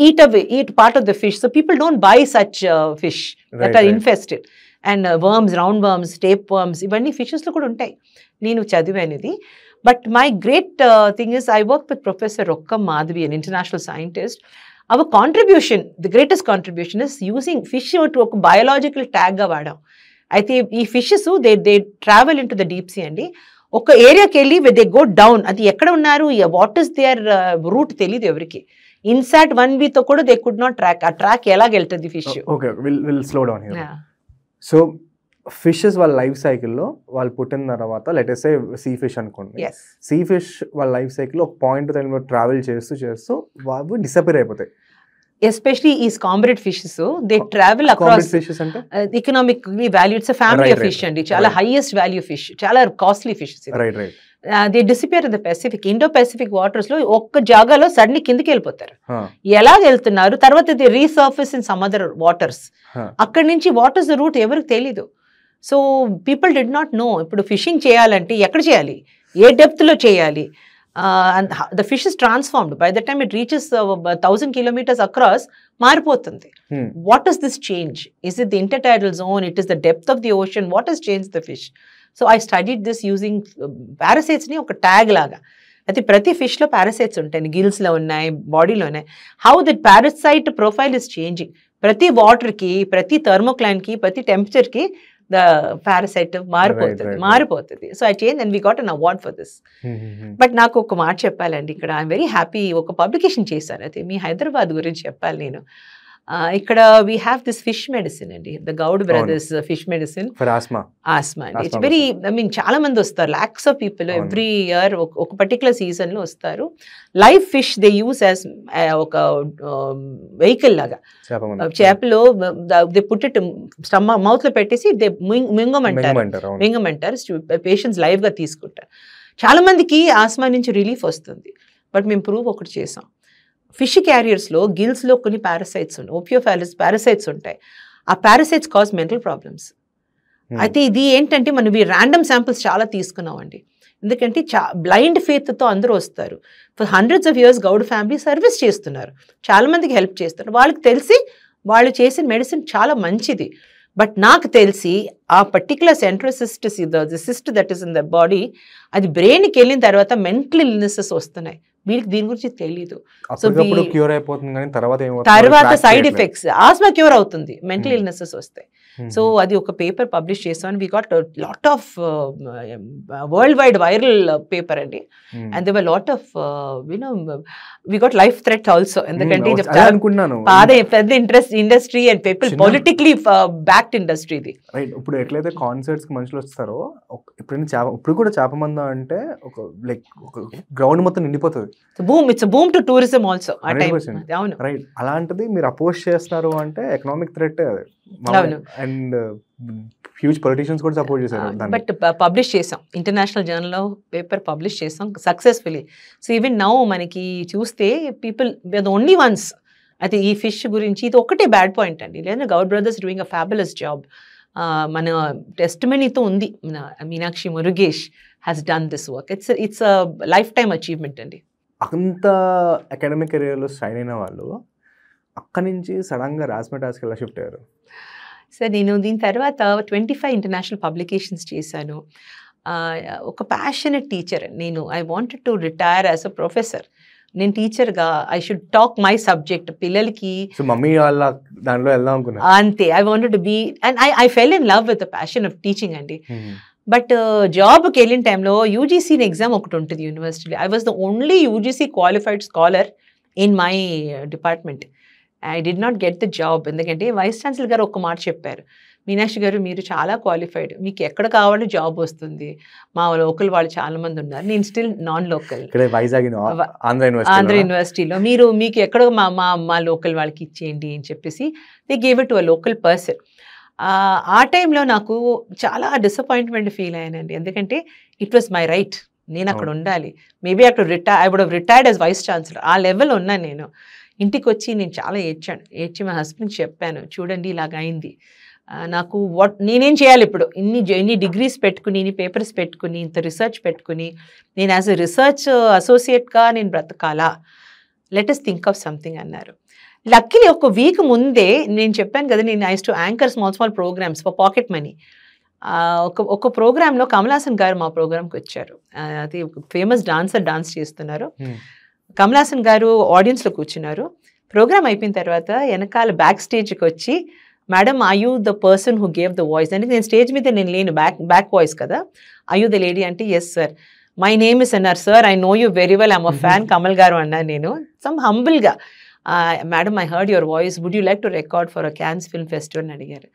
eat part of the fish. So people don't buy such fish that are infested. And worms, round worms, tape worms, ఇవన్నీ ఫిషెస్లో కూడా ఉంటాయి. నేను చదివానిది. But my great thing is I work with professor Rokkam Madhavi, an international scientist. Our contribution, the greatest contribution is using fish ఒక biological ట్యాగ్గా వాడాం. అయితే ఈ fishes they travel into the deep sea అండి. ఒక ఏరియాకి వెళ్ళి దే గో డౌన్, అది ఎక్కడ ఉన్నారు, వాట్ ఈస్ దేర్ రూట్ తెలియదు ఎవరికి. ఇన్సాట్ 1 తో కూడా దే కుడ్ నాట్ ట్రాక్. ఆ ట్రాక్ ఎలాగెళ్తుంది fish. Okay, will slow down here. So fishes వాళ్ళ లైఫ్ సైకిల్లో వాళ్ళు పుట్టిన తర్వాత లెటెస్ సీ ఫిష్ అనుకోండి. సీ ఫిష్ వాళ్ళ లైఫ్ సైకిల్ ఒక పాయింట్ ట్రావెల్ చేస్తూ వాళ్ళు డిసపియర్ అయిపోతాయి. ఎస్పెషలీ ఈ scombrid fishes they travel across economically value. It's family of fish అండి, చాలా హైయెస్ట్ వాల్యూ ఫిష్, చాలా costly fishes. They disappear in the Pacific, Indo Pacific waters లో ఒక్క జాగాలో సడన్లీ కిందకి వెళ్ళిపోతారు. ఎలా వెళ్తున్నారు, తర్వాత they resurface in some other waters. అక్కడి నుంచి వాట్ ఇస్ ద రూట్ ఎవరికి తెలీదు. So people did not know. ఇప్పుడు ఫిషింగ్ చేయాలంటే ఎక్కడ చేయాలి, ఏ డెప్త్లో చేయాలి. The fish is transformed by the time it reaches 1000 kilometers across, మారిపోతుంది. What is this change? Is it the intertidal zone? It is the depth of the ocean? What is change the fish? So I studied this using పారాసైట్స్ని ఒక tag లాగా. అయితే ప్రతి ఫిష్లో parasites ఉంటాయి, గిల్స్లో ఉన్నాయి, బాడీలో ఉన్నాయి. How the parasite profile is changing. ప్రతి వాటర్కి, ప్రతి థర్మోక్లైన్కి, ప్రతి టెంపరేచర్కి ద పారాసైట్ మారిపోతుంది. So I change and we got an award for this. But నాకు ఒక మాట చెప్పాలండి ఇక్కడ, ఐఎమ్ వెరీ హ్యాపీ. ఒక పబ్లికేషన్ చేశాను, అయితే మీ హైదరాబాద్ గురించి చెప్పాలి నేను. ఇక్కడ we have this fish medicine అండి, the Goud brothers fish medicine for asthma అండి. ఇట్స్ వెరీ, ఐ మీన్ చాలా మంది వస్తారు, lakhs of people every year ఒక పర్టికులర్ సీజన్లో వస్తారు. Live fish they use as ఒక వెహికల్ లాగా. చేపలు దే పుట్ ఇట్ మౌత్ లో పెట్టేసి దే మింగమంటారు. పేషెంట్స్ లైవ్ గా తీసుకుంటారు. చాలా మందికి ఆస్మా నుంచి రిలీఫ్ వస్తుంది. బట్ మేము ప్రూవ్ ఒకటి చేసాం. ఫిష్ క్యారియర్స్లో గిల్స్లో కొన్ని పారాసైట్స్ ఉంటాయి, ఓపియోఫాలస్ పారాసైట్స్ ఉంటాయి. ఆ పారాసైట్స్ కాజ్ మెంటల్ ప్రాబ్లమ్స్. అయితే ఇది ఏంటంటే మనం ర్యాండమ్ శాంపిల్స్ చాలా తీసుకున్నామండి. ఎందుకంటే బ్లైండ్ ఫెయిత్తో అందరూ వస్తారు. For hundreds of years Goud family service చేస్తున్నారు, చాలా మందికి హెల్ప్ చేస్తున్నారు. వాళ్ళకి తెలిసి వాళ్ళు చేసిన మెడిసిన్ చాలా మంచిది. బట్ నాకు తెలిసి ఆ particular centrocyst, the cyst that is in the body, అది బ్రెయిన్కి వెళ్ళిన తర్వాత మెంటల్ ఇల్నెసెస్ వస్తున్నాయి. వీళ్ళకి దీని గురించి తెలీదు. సో క్యూర్ అయిపోతుంది, కానీ తర్వాత సైడ్ ఎఫెక్ట్స్. ఆస్మా క్యూర్ అవుతుంది, మెంటల్ ఇల్నెసెస్ వస్తాయి. సో అది ఒక పేపర్ పబ్లిష్ చేసాను. We got lot of world wide viral paper అండి. And there were lot of you know we got life threat also. ఎందుకంటే పెద్ద industry and people politically backed industry ఇది. ఇప్పుడు ఎట్లయితే కాన్సర్ట్స్ కి మనుషులు వస్తారో, ఇప్పుడు కూడా చేప మంద అంటే ఒక లైక్ గ్రౌండ్ మొత్తం నిండిపోతుంది. It's boom to tourism also ఆ టైం. అవును, రైట్. అలాంటిది మీరు అపోజ్ చేస్తున్నారు అంటే economic threat. And huge politicians కూడా సపోర్ట్ చేశారు. బట్ పబ్లిష్ చేసాం, ఇంటర్నేషనల్ జర్నల్లో పేపర్ పబ్లిష్ చేసాం సక్సెస్ఫుల్లీ. సో ఈవెన్ నౌ మనకి చూస్తే పీపుల్ ద ఓన్లీ వన్స్. అయితే ఈ ఫిష్ గురించి ఇది ఒకటే బ్యాడ్ పాయింట్ అండి, లేదా Goud brothers doing a fabulous job. మన టెస్టిమనీతో ఉంది, Meenakshi Murugesh has done this work. It's a life time achievement అండి. అంత అకాడమిక్ కెరియర్లో స్ట్రైన్ అయిన వాళ్ళు అక్కడి నుంచి సడన్గా రాజ్మెటాస్కి ఎలా షిఫ్ట్ అయ్యారు? సార్ నేను దీని తర్వాత 25 ఇంటర్నేషనల్ పబ్లికేషన్స్ చేశాను. ఒక ప్యాషనెట్ టీచర్ నేను. I wanted to retire as a professor. నేను టీచర్గా I should talk my subject పిల్లలకి. మమ్మీ వాళ్ళ దాంట్లో వెళ్దాం అనుకున్నా అంతే. I wanted to be and I fell in love with the passion of teaching అండి. బట్ జాబ్కి వెళ్ళిన టైంలో యూజీసీ ఎగ్జామ్ ఒకటి ఉంటుంది యూనివర్సిటీలో. I was the only UGC qualified scholar in my department. I did not get the job. ఎందుకంటే vice chancellor గారు ఒక మాట చెప్పారు, మీనాక్షి గారు మీరు చాలా క్వాలిఫైడ్, మీకు ఎక్కడ కావాలో జాబ్ వస్తుంది, మా లోకల్ వాళ్ళు చాలా మంది ఉన్నారు, నేను స్టిల్ నాన్ లోకల్ ఆంధ్ర యూనివర్సిటీలో, మీకు ఎక్కడో మా లోకల్ వాళ్ళకి ఇచ్చేయండి అని చెప్పేసి they gave it to a local person. ఆ టైంలో నాకు చాలా డిసప్పాయింట్మెంట్ ఫీల్ అయ్యానండి. ఎందుకంటే ఇట్ వాస్ మై రైట్, నేను అక్కడ ఉండాలి. మేబీ అక్కడ I would have retired as vice chancellor. ఆ లెవెల్ ఉన్నాను నేను. ఇంటికి వచ్చి నేను చాలా ఏడ్చి మా హస్బెండ్కి చెప్పాను, చూడండి ఇలాగ అయింది, నాకు నేనేం చేయాలి ఇప్పుడు, ఇన్ని డిగ్రీస్ పెట్టుకుని, ఇన్ని పేపర్స్ పెట్టుకుని, ఇంత రీసెర్చ్ పెట్టుకుని, నేను యాజ్ ఎ రీసెర్చ్ అసోసియేట్గా నేను బ్రతకాలా, let us think of something అన్నారు. లక్కీలీ ఒక వీక్ ముందే నేను చెప్పాను కదా, నేను I use to anchor small programs for pocket money. ఒక ప్రోగ్రాంలో కమల్ హాసన్ గారు మా ప్రోగ్రామ్కి వచ్చారు. అది ఫేమస్ డాన్సర్ డాన్స్ చేస్తున్నారు. కమల్ హాసన్ గారు ఆడియన్స్లో కూర్చున్నారు. ప్రోగ్రామ్ అయిపోయిన తర్వాత వెనకాల బ్యాక్ స్టేజ్కి వచ్చి, madam I you the person who gave the voice అంటే, నేను స్టేజ్ మీద నేను లేను, బ్యాక్ వాయిస్ కదా, ఐ యూ ద లేడీ అంటే, yes sir my name is అన్నారు. Sir I know you very well, I'm a fan Kamal garu అన్నారు. నేను సమ్ హంబుల్గా, madam I heard your voice, would you like to record for a Cannes film festival అని అడిగారు.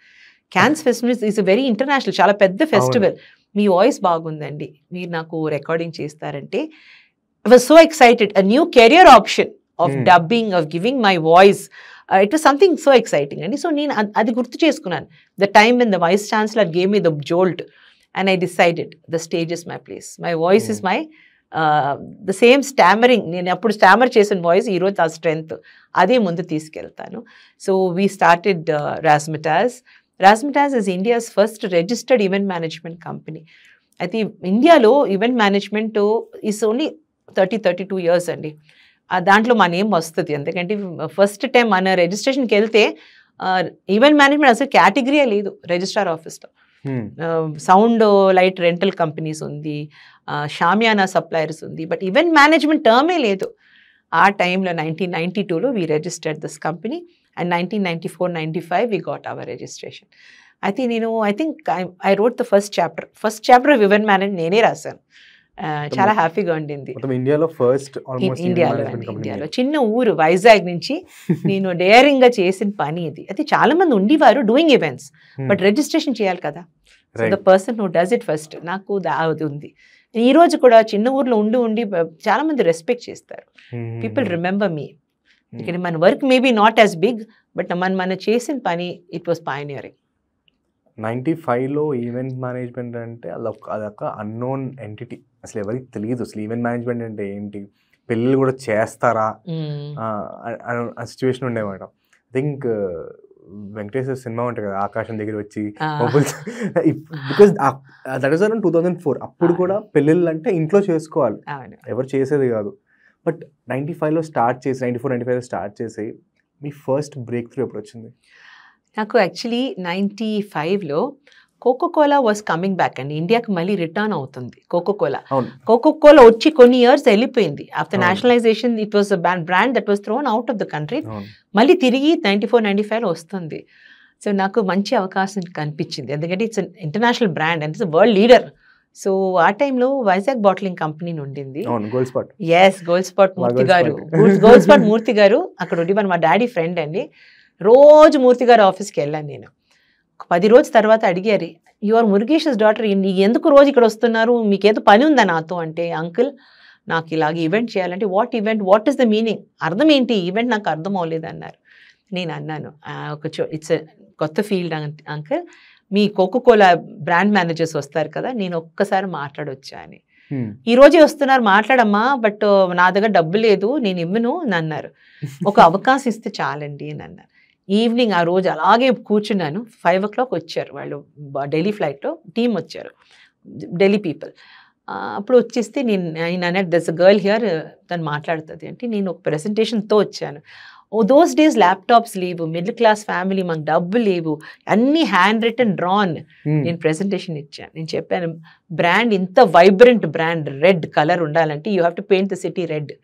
Cannes festival is very international, చాలా పెద్ద festival, మీ voice బాగుందండి, మీరు నాకు రికార్డింగ్ చేస్తారంటే, I was so excited. A new career option of dubbing, of giving my voice, it was something so exciting అండి. So నేను అది గుర్తు చేసుకున్నాను, the time when the vice chancellor gave me the jolt and I decided the stage is my place, my voice is my the same stammering, నేను అప్పుడు stammer చేసిన voice ఈరోజు ఆ స్ట్రెంగ్త్ అదే ముందు తీసుకెళ్తాను. So we started Rajmitas. Rajmitas is India's first registered event management company. అయితే ఇండియాలో event management is only 32 years అండి. దాంట్లో మా నేమ్ వస్తుంది, ఎందుకంటే ఫస్ట్ టైం మన రిజిస్ట్రేషన్కి వెళ్తే ఈవెంట్ మేనేజ్మెంట్ అసలు కేటగిరీయే లేదు రిజిస్ట్రార్ ఆఫీస్లో. సౌండ్ లైట్ రెంటల్ కంపెనీస్ ఉంది, షామియానా సప్లయర్స్ ఉంది, బట్ ఈవెంట్ మేనేజ్మెంట్ టర్మే లేదు. ఆ టైంలో 1992లో we registered this company and 1994-95 we got our registration. అయితే నేను I think I wrote the first chapter of event management నేనే రాశాను. చాలా హ్యాపీగా ఉండింది. ఇండియాలో చిన్న ఊరు వైజాగ్ నుంచి నేను డేరింగ్ గా చేసిన పని ఇది. అయితే చాలా మంది ఉండేవారు డూయింగ్ ఈవెంట్స్, బట్ రిజిస్ట్రేషన్ చేయాలి కదా, the person who does it first, నాకు అది ఉంది. ఈ రోజు కూడా చిన్న ఊర్లో ఉండి చాలా మంది రెస్పెక్ట్ చేస్తారు. పీపుల్ రిమెంబర్ మీ, ఇక్కడ మన work maybe not as big, but మన చేసిన పని ఇట్ వాస్ పయనియరింగ్. 95లో ఈవెంట్ మేనేజ్మెంట్ అంటే అదొక అన్నోన్ ఎంటిటీ, అసలు ఎవరికి తెలియదు అసలు ఈవెంట్ మేనేజ్మెంట్ అంటే ఏంటి, పెళ్ళిళ్ళు కూడా చేస్తారా ఆ సిచ్యువేషన్ ఉండేమాట. ఐ థింక్ వెంకటేశ్వర సినిమా ఉంటుంది కదా, ఆకాశం దగ్గర వచ్చి, బికాస్ దట్ ఈస్ అరౌండ్ 2004. అప్పుడు కూడా పెళ్ళిళ్ళు అంటే ఇంట్లో చేసుకోవాలి, ఎవరు చేసేది కాదు. బట్ 95లో స్టార్ట్ చేసి 94-95లో స్టార్ట్ చేసి మీ ఫస్ట్ బ్రేక్ త్రూ ఎప్పుడు వచ్చింది? నాకు యాక్చువల్లీ 95లో కోకోకోలా వాజ్ కమింగ్ బ్యాక్ అండి, ఇండియాకి మళ్ళీ రిటర్న్ అవుతుంది కోకోకోలా. కోకోకోలా వచ్చి కొన్ని ఇయర్స్ వెళ్ళిపోయింది. After nationalisation it was a brand that was throne out of the country. మళ్ళీ తిరిగి 94-95లో వస్తుంది. సో నాకు మంచి అవకాశం కనిపించింది, ఎందుకంటే it's international brand and it's world leader. So ఆ టైంలో వైజాగ్ బాటిలింగ్ కంపెనీ ఉండింది. Yes, gold Spot Murthy garu అక్కడ ఉండి మా డాడీ ఫ్రెండ్ అండి. రోజు మూర్తి గారు ఆఫీస్కి వెళ్ళాను నేను. 10 రోజుల తర్వాత అడిగారు, యువర్ మురుగేషస్ డాటర్, ఎందుకు రోజు ఇక్కడ వస్తున్నారు, మీకేదో పని ఉందా నాతో అంటే, అంకుల్ నాకు ఇలాగ ఈవెంట్ చేయాలంటే, what event, what is the meaning, అర్థం ఏంటి ఈవెంట్, నాకు అర్థం అవ్వలేదు అన్నారు. నేను అన్నాను, ఇట్స్ కొత్త ఫీల్డ్ అంకుల్, మీ కోకోకోలా బ్రాండ్ మేనేజర్స్ వస్తారు కదా, నేను ఒక్కసారి మాట్లాడొచ్చా అని. ఈ రోజే వస్తున్నారు మాట్లాడమ్మా, బట్ నా దగ్గర డబ్బు లేదు, నేను ఇవ్వను అని అన్నారు. ఒక అవకాశం ఇస్తే చాలండి అని అన్నారు. ఈవినింగ్ ఆ రోజు అలాగే కూర్చున్నాను. 5 o'clock వచ్చారు వాళ్ళు, ఢిల్లీ ఫ్లైట్లో టీం వచ్చారు, ఢిల్లీ పీపుల్. అప్పుడు వచ్చేస్తే నేను అన్నట్టు దట్స్ అ గర్ల్ హియర్, తను మాట్లాడుతుంది అంటే, నేను ఒక ప్రెజెంటేషన్తో వచ్చాను. దోస్ డేస్ ల్యాప్టాప్స్ లేవు, మిడిల్ క్లాస్ ఫ్యామిలీ, మాకు డబ్బు లేవు, అన్నీ హ్యాండ్ రిటన్ డ్రాన్. నేను ప్రెజెంటేషన్ ఇచ్చాను. నేను చెప్పాను, బ్రాండ్ ఇంత వైబ్రెంట్ బ్రాండ్, రెడ్ కలర్ ఉండాలంటే you have to paint the city red.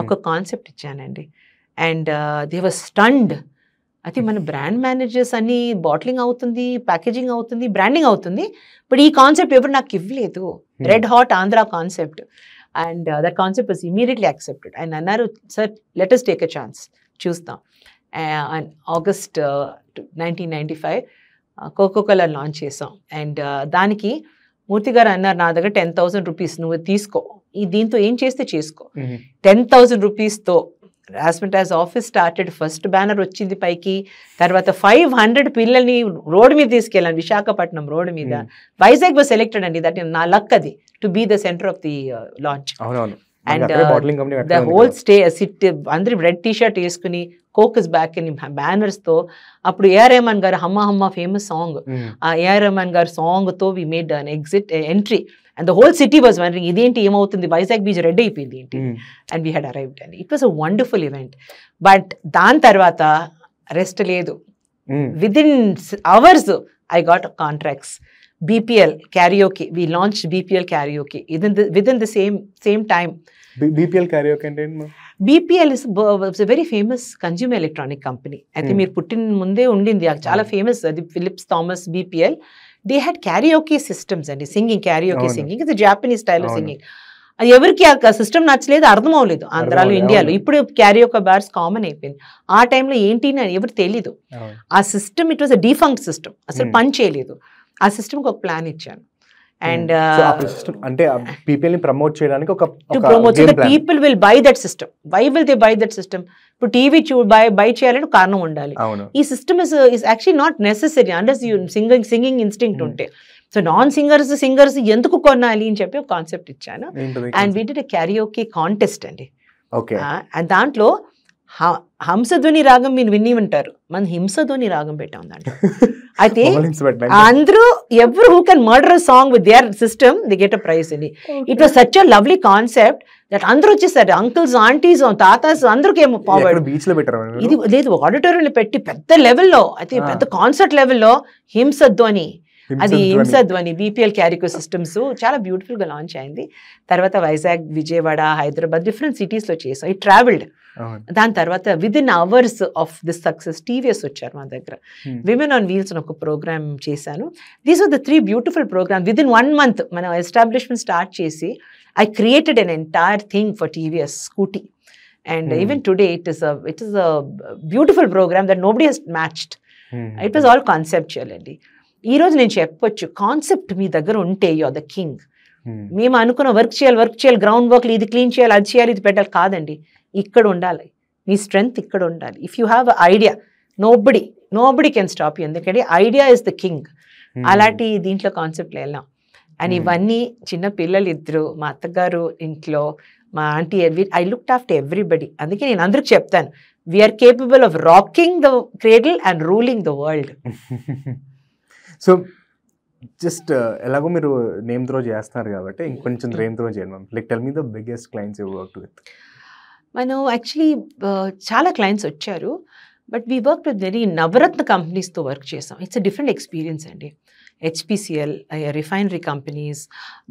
ఒక కాన్సెప్ట్ ఇచ్చానండి. And they were stunned. అయితే మన బ్రాండ్ మేనేజర్స్ అన్ని బాటిలింగ్ అవుతుంది, ప్యాకేజింగ్ అవుతుంది, బ్రాండింగ్ అవుతుంది, బట్ ఈ కాన్సెప్ట్ ఎవరు నాకు ఇవ్వలేదు, red hot Andhra concept. And that concept was immediately accepted. And అన్నారు, sir let us take a chance, చూస్తాం. అండ్ August 1995 కోకోకోలా లాంచ్ చేసాం. అండ్ దానికి మూర్తి గారు అన్నారు, నా దగ్గర 10,000 rupees నువ్వు తీసుకో, దీంతో ఏం చేస్తే చేసుకో. 10,000 rupeesతో రాజ్మిటాస్ ఆఫీస్ స్టార్టెడ్. ఫస్ట్ బ్యానర్ వచ్చింది పైకి. తర్వాత 500 పిల్లల్ని రోడ్ మీద తీసుకెళ్ళాను, విశాఖపట్నం రోడ్ మీద. వైజాగ్ వాజ్ సెలెక్టెడ్ అండి, దట్ నా లక్ అది, to be the centre of the launch. And the whole city అందరి రెడ్ టీషర్ట్ వేసుకుని, కోకస్ బ్యాక్ అని బ్యానర్స్తో. అప్పుడు ఏఆర్ రెహమాన్ గారు హమ్మ హమ్మ ఫేమస్ సాంగ్, ఆ ఏఆర్ రెహమాన్ గారు సాంగ్తో we made an entry. And the whole city was wondering ఇదేంటి ఏమవుతుంది, వైజాగ్ బీచ్ రెడ్ అయిపోయింది ఏంటి, and we had arrived and it was a wonderful event. But దాని తర్వాత రెస్ట్ లేదు, within hours I got contracts. BPL karaoke. We launched BPL karaoke within the same time. BPL karaoke అంటే BPL is a very famous consumer electronic company. అయితే మీరు పుట్టిన ముందే ఉండింది, చాలా ఫేమస్ అది. Philips Thomas BPL. They had karaoke systems అండి, singing, karaoke singing. It's a Japanese style of singing. అది ఎవరికి ఆ సిస్టమ్ నచ్చలేదు, అర్థం అవ్వలేదు ఆంధ్రాలో, ఇండియాలో. ఇప్పుడు క్యారియోకా బార్స్ కామన్ అయిపోయింది. ఆ టైంలో ఏంటి అని ఎవరు తెలీదు. ఆ system it was a defunct system, అసలు పని చేయలేదు. ఆ సిస్టమ్కి ఒక ప్లాన్ ఇచ్చాను. అండ్ అంటే పీపుల్ ని ప్రమోట్ చేయడానికి ఒక to promote the people will buy that system. Why will they buy that system? ఇప్పుడు టీవీ బై చేయాలంటే కారణం ఉండాలి. ఈ system is actually not necessary unless you singing instinct ఉంటే. సో నాన్ సింగర్స్ ఎందుకు కొనాలి అని చెప్పి ఒక కాన్సెప్ట్ ఇచ్చాను. And we did a karaoke contest అండి. అండ్ దాంట్లో హంసధ్వని రాగం మీరు విని ఉంటారు, మన హింసధ్వని రాగం పెట్టాం దాంట్లో. అయితే అందరూ ఎవరు who can murder a song with their system the get a prize అండి. It was such a lovely concept that అందరూ వచ్చేసారు, అంకుల్స్, ఆంటీస్, తాతాస్ అందరికి ఏమో ఫార్వర్డ్. ఇది లేదు, ఆడిటోరియంలో పెట్టి పెద్ద లెవెల్లో, అయితే పెద్ద కాన్సర్ట్ లెవెల్లో హింసధ్వని, అది హింసధ్వని BPL క్యారికో సిస్టమ్స్ చాలా బ్యూటిఫుల్గా లాంచ్ అయింది. తర్వాత వైజాగ్, విజయవాడ, హైదరాబాద్ డిఫరెంట్ సిటీస్లో చేసాం. It travelled. దాని తర్వాత within hours of this success TVS వచ్చారు మా దగ్గర. విమెన్ ఆన్ వీల్స్ అని ఒక ప్రోగ్రామ్ చేశాను. These are the 3 beautiful programme. Within 1 month మనం ఎస్టాబ్లిష్మెంట్ స్టార్ట్ చేసి I created an entire thing for TVS Scooty. And even today it is a beautiful programme that nobody has matched. It was all conceptual అండి. ఈరోజు నేను చెప్పొచ్చు, concept మీ దగ్గర ఉంటే you are the king. మేము అనుకున్న work చేయాలి, గ్రౌండ్ వర్క్లు, ఇది క్లీన్ చేయాలి, అది చేయాలి, ఇది పెట్టాలి కాదండి. ఇక్కడ ఉండాలి, మీ స్ట్రెంగ్త్ ఇక్కడ ఉండాలి. If you have a idea, nobody can stop you. ఎందుకంటే ఐడియా ఇస్ ద కింగ్. అలాంటి దీంట్లో కాన్సెప్ట్లో వెళ్ళాం. అండ్ ఇవన్నీ చిన్న పిల్లలు ఇద్దరు, మా అత్తగారు ఇంట్లో, మా aunty, I looked after everybody. అందుకే నేను అందరికి చెప్తాను, we're capable of rocking the cradle and ruling the world. So just ఎలాగో మీరు నేమ్ త్రో చేస్తున్నారు కాబట్టి ఇంకొంచెం నేమ్ త్రో చేయండి ma'am. Like tell me the biggest clients you work with. మనం యాక్చువల్లీ చాలా క్లయింట్స్ వచ్చారు, but we work with very Navratna కంపెనీస్తో వర్క్ చేసాం. ఇట్స్ అ డిఫరెంట్ ఎక్స్పీరియన్స్ అండి. HPCL, refinery companies.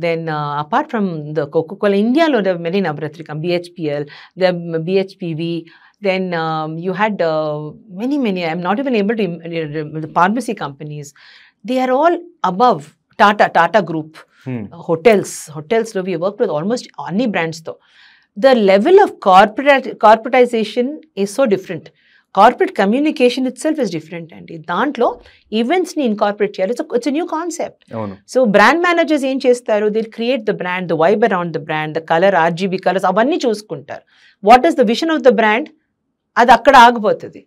Then apart from the Coca-Cola, India there are many navratri companies, BHPL, the BHPV. Then you had many, I'm not even able to, the pharmacy companies. They are all above Tata Group. Hotels we worked with almost any brands though. The level of corporatization is so different. Corporate communication itself is different అండి. దాంట్లో ఈవెంట్స్ని incorporate చేయాలి. It's new concept. So brand managers ఏం చేస్తారు, they create the brand, the vibe around the brand, the colour, RGB colours అవన్నీ చూసుకుంటారు. What is the vision of the brand, అది అక్కడ ఆగిపోతుంది.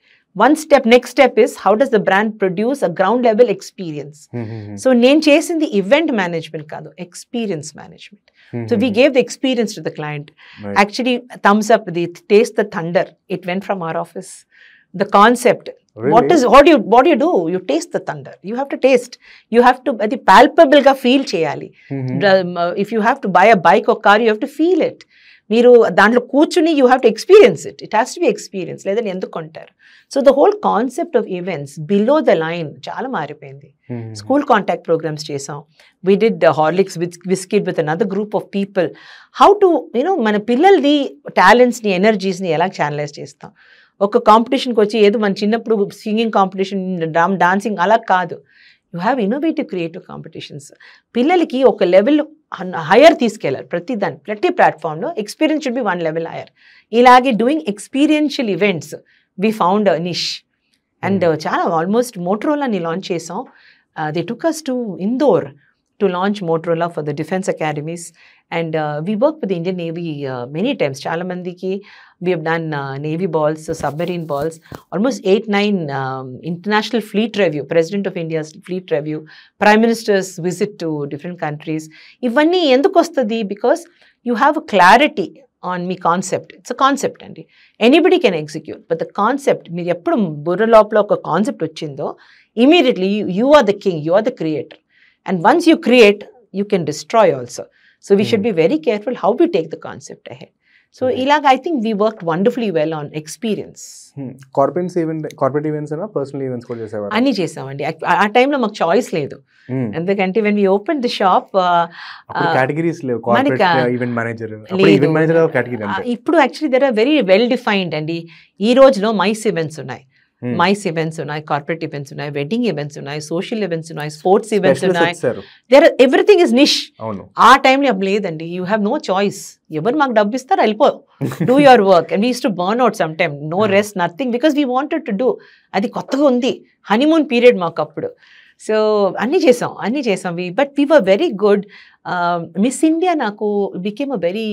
Next step is how does the brand produce a ground level experience. So నేను చేసింది event management కాదు, experience management. So we gave the experience to the client. Actually Thums up, the taste the thunder, it went from our office. The concept, really? what do you do? You taste the thunder. You have to taste. You have to adi palpable ga feel cheyali. If you have to buy a bike or car, you have to feel it. Meeru dantlo కూర్చుని you have to experience it. It has to be experience. లేదని ఎందుకు కొంటారు? So the whole concept of events below the line చాలా మారిపోయింది. School contact programs చేసాం. We did the Horlicks biscuit with another group of people. How to, మన పిల్లలది టాలెంట్స్ని, ఎనర్జీస్ని ఎలా channelise చేస్తాం. ఒక కాంపిటీషన్కి వచ్చి ఏదో మన చిన్నప్పుడు సింగింగ్ కాంపిటీషన్, డాన్సింగ్ అలా కాదు. You have innovative creative competitions. పిల్లలకి ఒక లెవెల్ హయ్యర్ తీసుకెళ్ళాలి. ప్రతి ప్లాట్ఫామ్లో experience should be 1 level higher. ఇలాగే doing experiential events we found niche. And చాలా ఆల్మోస్ట్ మోటరోలాని లాంచ్ చేసాం. They took us to Indore to launch Motorola for the defense academies. And we work with the Indian Navy many times. Chala mandiki we have done Navy balls, submarine balls, almost 8-9 international fleet review, President of India's fleet review, Prime Minister's visit to different countries. Ivanni enduku ostadi because you have a clarity on me concept. It's a concept andi. Anybody can execute, but the concept, meer eppudu burra lopla oka concept vachindo, immediately you are the king, you are the creator. And once you create, you can destroy also. So we should be very careful how we take the concept ahead. So ilag I think we worked wonderfully well on experience. Corporate events అయినా personal events కూడా చేసేవారు. అన్ని చేసామండి. ఆ టైంలో మాకు choice లేదు, ఎందుకంటే when we open the shop categories లేవు. Corporate event manager, event manager category అంతే. ఇప్పుడు actually there are very well defined అండి. ఈ రోజులో మైస్ ఈవెంట్స్ ఉన్నాయి, మైస్ ఈవెంట్స్ ఉన్నాయి, కార్పొరేట్ ఈవెంట్స్ ఉన్నాయి, వెడ్డింగ్ ఈవెంట్స్ ఉన్నాయి, సోషల్ ఈవెంట్స్ ఉన్నాయి, స్పోర్ట్స్ ఈవెంట్స్ ఉన్నాయి. There everything is niche. ఆ టైంలో అప్పుడు లేదండి. You have no choice. ఎవరు మాకు డబ్బు ఇస్తారు, వెళ్ళిపో, do your work. And we use to burn out some time, no rest, nothing, because we wanted to do. అది కొత్తగా ఉంది, హనీమూన్ పీరియడ్ మాకు అప్పుడు. సో అన్నీ చేసాం but we were very good. Miss India నాకు became a very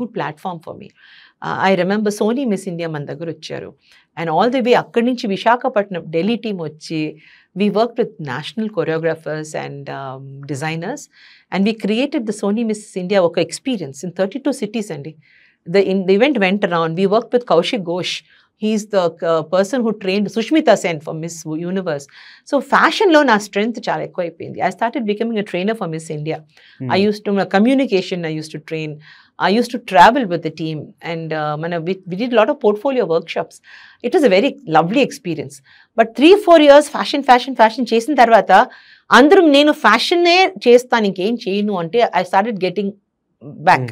good platform for me. I remember Sony Miss India మన దగ్గర వచ్చారు, అండ్ ఆల్ ది వే అక్కడి నుంచి విశాఖపట్నం ఢిల్లీ టీమ్ వచ్చి we work with national choreographers and designers, and we created the Sony Miss India ఒక experience in 32 cities అండి. The event went around. We worked with Kaushik Ghosh. He's the person who trained Sushmita Sen for Miss Universe. So fashion lo na strength chala ekku ayipindi. I started becoming a trainer for Miss India. I used to communication, I used to train. I used to travel with the team, and we did a lot of portfolio workshops. It was a very lovely experience. But 3-4 years fashion చేసిన తర్వాత అందరూ నేను ఫ్యాషన్నే చేస్తాను, ఇంకేం చేయను అంటే I started getting back.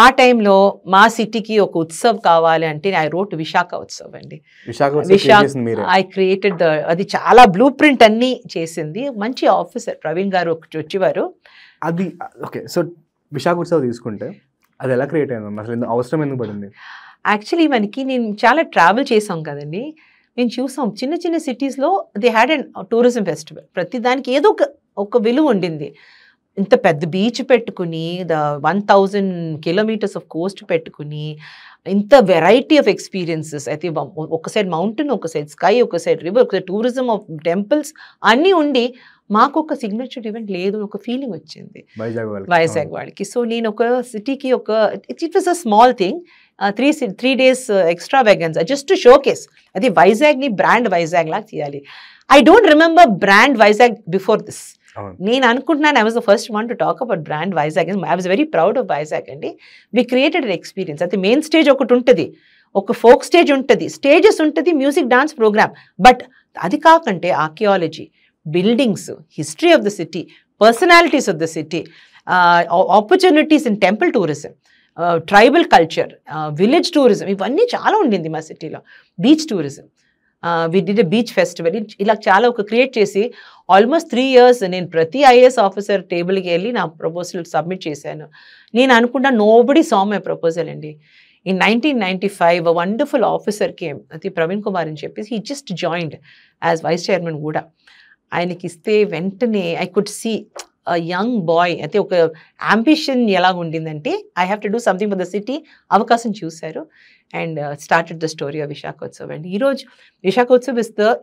ఆ టైంలో మా సిటీకి ఒక ఉత్సవ్ కావాలి అంటే ఐ రోట్ విశాఖ ఉత్సవ్ అండి. ఐ క్రియేటెడ్ అది చాలా బ్లూ ప్రింట్ అన్ని చేసింది. మంచి ఆఫీసర్ ప్రవీణ్ గారు వచ్చేవారు. అది ఓకే. సో విశాఖ ఉత్సవ్ తీసుకుంటే అది ఎలా క్రియేట్ అయింది, అసలు అవసరం ఎందుకు పడింది? యాక్చువల్లీ మనకి నేను చాలా ట్రావెల్ చేసాం కదండి, నేను చూసాం చిన్న సిటీస్లో they had and tourism festival. ప్రతి దానికి ఏదో ఒక విలువ ఉండింది. ఇంత పెద్ద బీచ్ పెట్టుకుని, 1000 kilometers ఆఫ్ కోస్ట్ పెట్టుకుని, ఇంత వెరైటీ ఆఫ్ ఎక్స్పీరియన్సెస్ అయితే, ఒక సైడ్ మౌంటైన్, ఒక సైడ్ స్కై, ఒక సైడ్ రివర్, ఒక సైడ్ టూరిజం ఆఫ్ టెంపుల్స్ అన్నీ ఉండి మాకు ఒక సిగ్నేచర్ ఈవెంట్ లేదు ఒక ఫీలింగ్ వచ్చింది వైజాగ్ వాడికి. సో నేను ఒక సిటీకి it was a small thing, 3 days extra vegans just to showcase. అది వైజాగ్ని బ్రాండ్ వైజాగ్ లాగా చేయాలి. I don't remember brand Vizag before this. నేను అనుకుంటున్నాను I was the first one to talk about brand Vizag. I was very proud of Vizag అండి. We created an experience. అది main stage ఒకటి ఉంటుంది, ఒక ఫోక్ స్టేజ్ ఉంటుంది, స్టేజెస్ ఉంటుంది, మ్యూజిక్ డాన్స్ ప్రోగ్రామ్. బట్ అది కాకంటే archaeology, buildings, history of the city, personalities of the city, opportunities in temple tourism, tribal culture, village tourism, ఇవన్నీ చాలా ఉండింది మా సిటీలో. Beach tourism, we did a beach festival. ఇలా చాలా ఒక క్రియేట్ చేసి ఆల్మోస్ట్ 3 years నేను ప్రతి ఐఏఎస్ ఆఫీసర్ టేబుల్కి వెళ్ళి నా ప్రపోజల్ సబ్మిట్ చేశాను. నేను అనుకుంటా నోబడి సా మై ప్రపోజల్ అండి. In 1995 a wonderful officer came, అది ప్రవీణ్ కుమార్ అని చెప్పేసి, he just joined as vice chairman కూడా. ఆయనకి ఇస్తే వెంటనే I could see a young boy, అయితే ఒక అంబిషన్ ఎలా ఉండిందంటే I have to do something for the city. అవకాశం చూశారు and started the story of Visakhotsav. And ఈరోజు Visakhotsav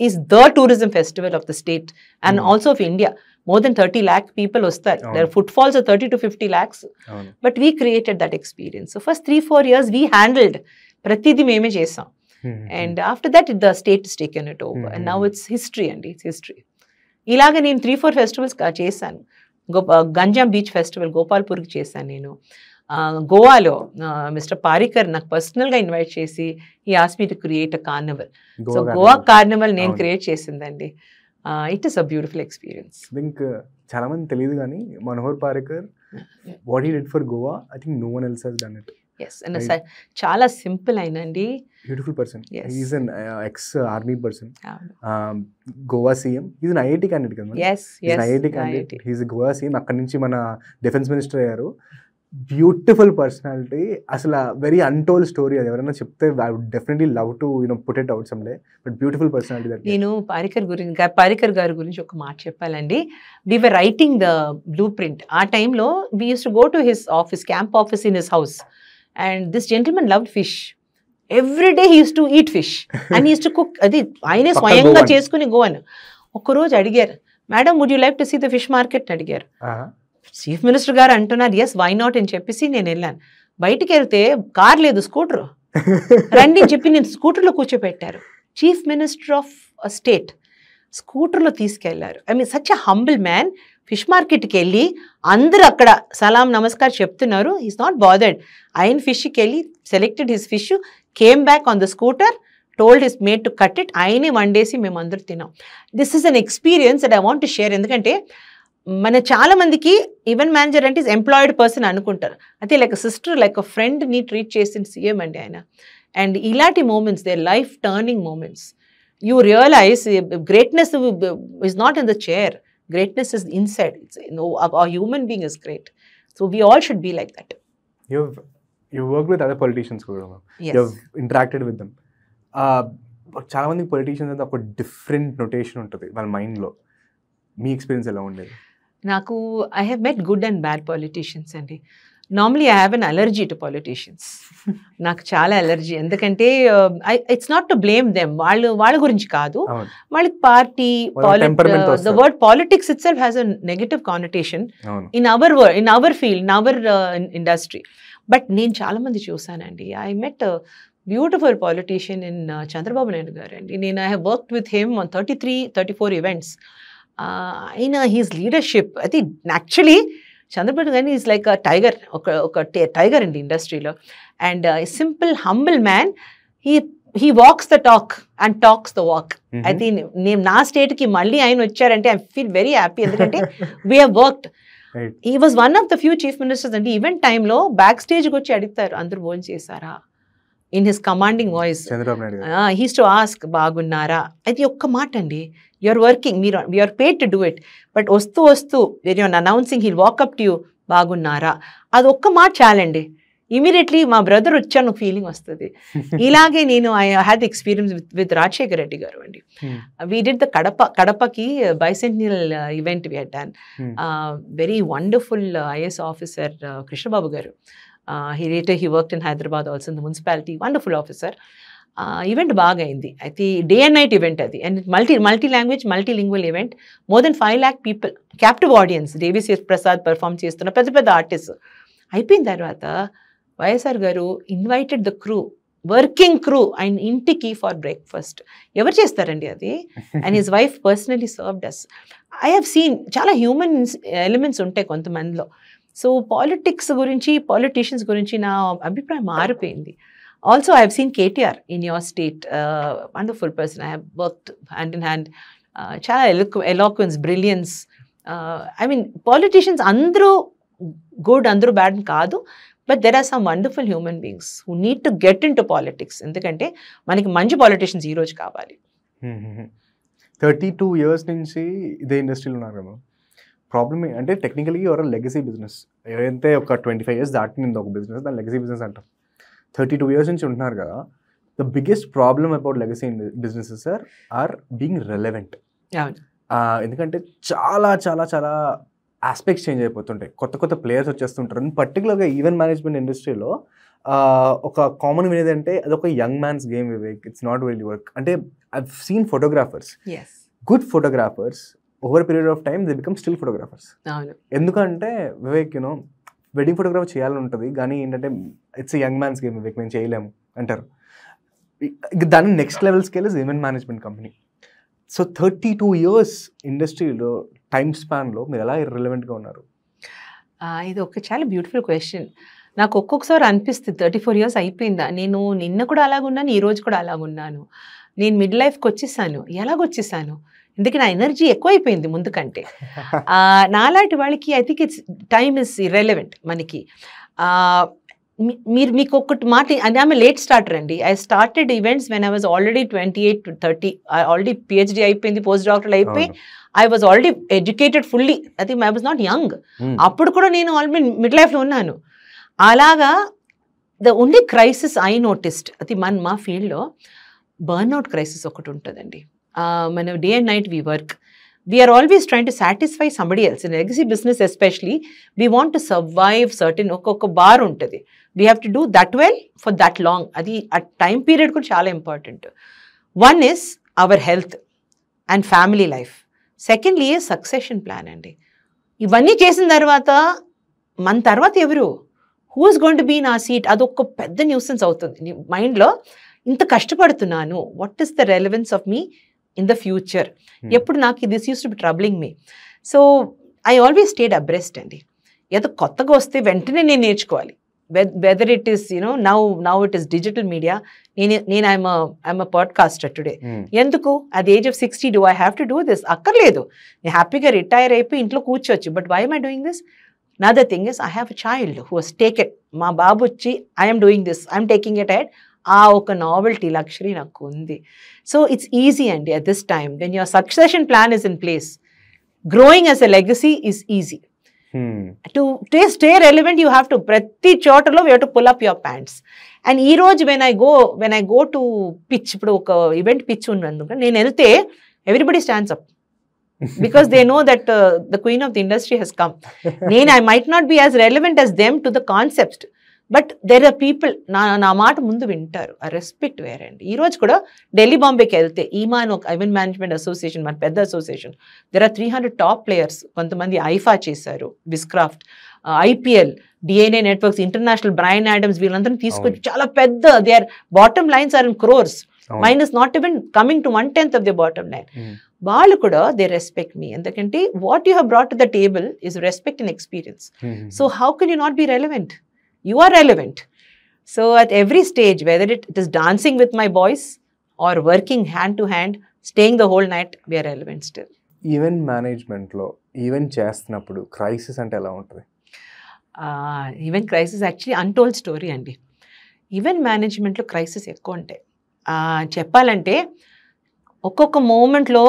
is the tourism festival of the state and also of India. More than 30 lakh people వస్తారు. Their footfalls are 30 to 50 lakhs. But we created that experience. So first 3-4 years we handled, ప్రతిదీ మేమే చేసాం. And after that the state has taken it over. And now it's history అండి, it's history. ఇలాగ నేను 3-4 festivals చేశాను. Ganjam beach festival గోపాల్పూర్కి చేశాను నేను. గోవాలో మిస్టర్ పారికర్ నాకు పర్సనల్గా ఇన్వైట్ చేసి ఈ ask me to create a carnival. So Goa carnival నేను క్రియేట్ చేసిందండి. It is a beautiful experience. I think చాలా మంది తెలియదు కానీ Manohar Parrikar what he did for Goa, I think no one else has done it. Yes, and చాలా simple అయినండి. Beautiful person. Yes. He's an ex-army person. Goa CM. He's an IIT candidate కదా. Yes, he's an IIT candidate. He's a Goa CM. అక్కడి నుంచి మన defence minister అయ్యారు. Beautiful personality. అసలు very untold story. అది ఎవరైనా చెప్తే I would definitely love to put it out some day. But beautiful personality that. నేను పారికర్ గారి గురించి ఒక మాట చెప్పాలండి. We were writing the blueprint. ఆ టైంలో we use to go to his office, camp office in his house. And this gentlemen loved fish. Every day he use to eat fish and he use to cook. అది ఆయనే స్వయంగా చేసుకుని గోవన్. ఒక్కరోజు అడిగారు, madam would you like to see the fish market అని అడిగారు. Chief minister గారు అంటున్నారు ఎస్ వై నాట్ అని చెప్పేసి నేను వెళ్ళాను. బయటికి వెళ్తే కార్ లేదు, స్కూటర్ రండి అని చెప్పి నేను స్కూటర్లో కూర్చోపెట్టారు. చీఫ్ మినిస్టర్ ఆఫ్ స్టేట్ స్కూటర్లో తీసుకెళ్లారు. I mean such a humble man. Fish మార్కెట్కి వెళ్ళి అందరూ అక్కడ సలాం నమస్కార్ చెప్తున్నారు. Is not bothered. ఆయన ఫిష్కి వెళ్ళి selected his fish, came back on the scooter, told his made to cut it. ఆయనే వండేసి మేము అందరూ తిన్నాం. This is an experience that I want to share. ఎందుకంటే మన చాలా మందికి ఈవెంట్ మేనేజర్ అంటే ఎంప్లాయిడ్ పర్సన్ అనుకుంటారు. అయితే లైక్ సిస్టర్, లైక్ అ ఫ్రెండ్ని ట్రీట్ చేసిన సీఎం అండి ఆయన. అండ్ ఇలాంటి moments, they life turning moments. You realise greatness is not in the chair, greatness is inside. It's, a human being is great. So we all should be like that. You worked with other politicians కూడా. Yes. You've interacted with them. చాలా మంది politicians అంటే ఒక different notation ఉంటుంది వాళ్ళ మైండ్లో. మీ experience ఎలా ఉండేది? నాకు I have met good and bad politicians అండి. Normally I have an allergy to politicians. నాకు చాలా అలర్జీ. ఎందుకంటే it's not to blame them, వాళ్ళ గురించి కాదు. వాళ్ళకి party, the word politics itself has a negative connotation in our field, in our industry. But నేను చాలా మంది చూసానండి. I met beautiful politician in Chandrababu Naidu garu అండి. నేను I have worked with him on 34 events. అయిన హీస్ లీడర్షిప్, అది actually Chandrababu గారు is like a tiger, ఒక టైగర్ అండి ఇండస్ట్రీలో. And simple humble man. He walks the talk and talks the walk. అయితే నేను నా స్టేట్కి మళ్ళీ ఆయన వచ్చారంటే ఐ ఫీల్ వెరీ హ్యాపీ. ఎందుకంటే we have worked. He was one of the few chief ministers అంటే ఈవెంట్ టైంలో బ్యాక్ స్టేజ్కి వచ్చి అడుగుతారు, అందరూ భోజనం చేశారా, in his commanding voice. He's to ask బాగున్నారా. అది ఒక్క మాట అండి. You're working, we're paid to do it. But వస్తూ you're announcing, he'll walk up to you, బాగున్నారా. అది ఒక్క మాట చాలండి. ఇమీడియట్లీ మా బ్రదర్ వచ్చాను ఫీలింగ్ వస్తుంది. ఇలాగే నేను I had experience with Rajasekhar Reddy garu అండి. వీ డిడ్ ద కడపకి bicentennial event we had done. Very wonderful IAS officer Krishnababu garu. He worked in Hyderabad also in the municipality. Wonderful officer. Event బాగా అయింది. అయితే డే అండ్ నైట్ ఈవెంట్ అది. And multi language, multilingual event. More than 5 lakh people, captive audience. Devi Sri Prasad perform చేస్తున్న పెద్ద artist. అయిపోయిన తర్వాత YSR garu invited the crew, working crew, ఆయన ఇంటికి ఫర్ బ్రేక్ఫాస్ట్. ఎవరు చేస్తారండి అది? And his wife personally served us. I have seen చాలా హ్యూమన్ ఎలిమెంట్స్ ఉంటాయి కొంతమందిలో. సో పాలిటిక్స్ గురించి, పొలిటీషియన్స్ గురించి నా అభిప్రాయం మారిపోయింది. Also I have seen KTR in your state. Wonderful person. I have worked hand in hand. చాలా eloquence, brilliance. I mean politicians అందరూ గుడ్, అందరూ బ్యాడ్ కాదు. But there are some wonderful human beings who need to get into politics. ఎందుకంటే మనకి మంచి politicians ఈరోజు కావాలి. 32 years నుంచి ఇదే ఇండస్ట్రీలో ఉన్నారు కదా. ప్రాబ్లమ్ అంటే టెక్నికలీ ఎవరో లెగసీ బిజినెస్. ఏదైతే ఒక 25 years దాటింది ఒక బిజినెస్, దాని లెగసీ బిజినెస్ అంటాం. 32 years నుంచి ఉంటున్నారు కదా. The biggest problem about legacy businesses are being relevant. ఎందుకంటే చాలా చాలా చాలా ఆస్పెక్ట్స్ చేంజ్ అయిపోతుంటాయి. కొత్త ప్లేయర్స్ వచ్చేస్తుంటారు. పర్టికులర్గా ఈవెంట్ మేనేజ్మెంట్ ఇండస్ట్రీలో ఒక కామన్ వినేది అంటే అదొక young man's game Vivek. It's not really work. అంటే I've seen photographers, good photographers, over period of time they become still photographers. ఎందుకంటే వివేక్ యూనో వెడ్డింగ్ ఫోటోగ్రాఫ్ చేయాలని ఉంటుంది, కానీ ఏంటంటే it's young man's game Vivek, మేము చేయలేము అంటారు. దాన్ని next level scale is event management company. So 32 years ఇండస్ట్రీలో టైమ్ స్పాన్లో మీరు ఎలా ఇర్రెలెవెంట్గా ఉన్నారు? ఇది ఒక చాలా బ్యూటిఫుల్ క్వశ్చన్. నాకు ఒక్కొక్కసారి అనిపిస్తుంది 34 years అయిపోయిందా, నేను నిన్న కూడా అలాగున్నాను, ఈ రోజు కూడా అలాగున్నాను, నేను మిడ్ లైఫ్కి వచ్చేసాను. ఎలాగొచ్చేసాను? ఎందుకంటే నా ఎనర్జీ ఎక్కువైపోయింది ముందు కంటే. నాలాంటి వాళ్ళకి I think it's time is irrelevant మనకి. మీకు ఒకటి మాట, ఐఎమ్ లేట్ స్టార్టర్ అండి. I started events when I was already 28 to 30. Already PhD అయిపోయింది, పోస్ట్ డాక్టర్లు అయిపోయి, I was already educated fully. అది ఐ వాజ్ నాట్ యంగ్. అప్పుడు కూడా నేను ఆల్రెడీ మిడ్ లైఫ్లో ఉన్నాను. అలాగా the only crisis I noticed, అది మా ఫీల్డ్లో బర్న్అవుట్ క్రైసిస్ ఒకటి ఉంటుందండి. మన day and night we work. We are always trying to satisfy somebody else. In legacy business especially, we want to survive certain oka bar untadi. We have to do that well for that long. Adi at time period kuda chaala important. One is our health and family life. Secondly is succession plan andi. Ivanni chesin tarvata man tarvata evaru, who is going to be in our seat, adokka pedda nuisance avutundi mind lo. Inta kashtapadutunnanu, what is the relevance of me in the future? Eppudu naaku this used to be troubling me. So I always stayed abreast అండి. ఏదో కొత్తగా వస్తే వెంటనే నేను నేర్చుకోవాలి. Whether it is now it is digital media. నేను I'm a podcaster today. ఎందుకు at the age of 60 do I have to do this? అక్కర్లేదు, నేను హ్యాపీగా రిటైర్ అయిపోయి ఇంట్లో కూర్చోవచ్చు. But why am I doing this? Another thing is I have a child who has taken, మా బాబు వచ్చి I'm doing this, I'm taking it head. ఆ ఒక నావెల్టీ లక్షరీ నాకు ఉంది. సో ఇట్స్ ఈజీ అండి at this time when your succession plan is in place. Growing as a legacy is easy. To stay relevant, you have to ప్రతి చోటలో you have to pull up your pants. And ఈ రోజు when I go to pitch, ఇప్పుడు ఒక event pitch ఉన్నందుకు నేను వెళ్తే everybody stands up because they know that the queen of the industry has come. I might not be as relevant as them to the concept, but there are people నా మాట ముందు వింటారు. ఆ respect వేరే అండి. ఈ రోజు కూడా ఢిల్లీ బాంబేకి వెళ్తే ఈమాన్ ఒక ఈవెంట్ మేనేజ్మెంట్ అసోసియేషన్, మన పెద్ద association, there are 300 top players. కొంతమంది ఐఫా చేశారు, Wizcraft, IPL, DNA networks, international, Bryan Adams, వీళ్ళందరినీ తీసుకొచ్చి చాలా పెద్ద they are bottom lines are in crores. Mine is not even coming to 1/10 of their bottom line. వాళ్ళు కూడా they respect me. ఎందుకంటే what you have brought to the table is respect and experience. So how can you not be relevant? You are relevant. So at every stage, whether it is dancing with my boys or working hand to hand, staying the whole night, we are relevant still. Event మేనేజ్మెంట్లో event చేస్తున్నప్పుడు crisis అంటే ఎలా ఉంటుంది? Event crisis actually untold story అండి. Event మేనేజ్మెంట్లో crisis ఎక్కువ ఉంటాయి. చెప్పాలంటే ఒక్కొక్క మూమెంట్లో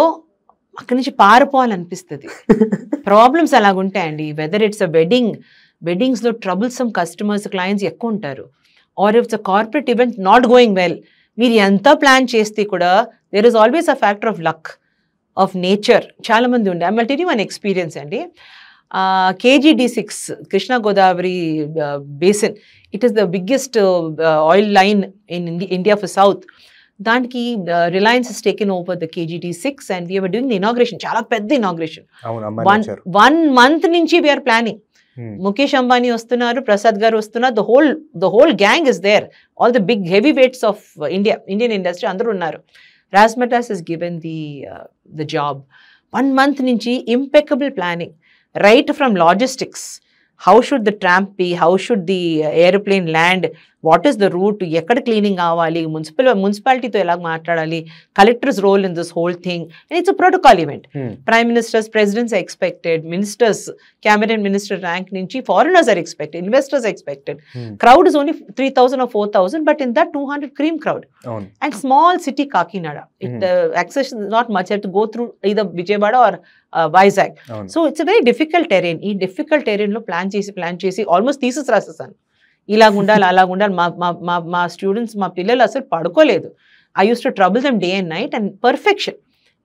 అక్కడి నుంచి పారిపోవాలనిపిస్తుంది. ప్రాబ్లమ్స్ అలాగుంటాయండి. వెదర్ ఇట్స్ అ వెడ్డింగ్స్లో ట్రబుల్సమ్ కస్టమర్స్, క్లయింట్స్ ఎక్కువ ఉంటారు. Or it's a corporate event not going well. మీరు ఎంత ప్లాన్ చేస్తే కూడా there is always a factor of luck, of nature. చాలామంది ఉండే I will tell you one experience అండి. KGD6 Krishna Godavari basin, it is the biggest oil line in India for south. దానికి Reliance is taken over the KGD6 and we're doing the inauguration. చాలా పెద్ద inauguration. 1 month నుంచి we're planning. Mukesh Ambani వస్తున్నారు, ప్రసాద్ గారు వస్తున్నారు, the whole gang is there, all the big heavy weights of Indian industry అందరూ ఉన్నారు. Rajmatas is given the job. 1 month నుంచి impeccable planning. Right from logistics, how should the tramp be, how should the airplane land, what is the route, ఎక్కడ cleaning కావాలి, మున్సిపాలిటీతో ఎలా మాట్లాడాలి, collectors role in this whole thing. And it's a protocol event. Prime ministers, presidents are expected, ministers, cabinet minister rank నుంచి foreigners are expected, investors expected. Crowd is only 3,000 or 4,000, but in that 200 cream crowd. And small city Kakinada, access is not much, have to go through either Vijayawada or Vizag. So it's a very difficult terrain. ఈ difficult టెరెయిన్లో plan చేసి almost thesis రాసేసాను. ఇలాగుండాలి, అలాగుండాలి. మా students, మా పిల్లలు అసలు పడుకోలేదు. I used to trouble them day and night, and perfection.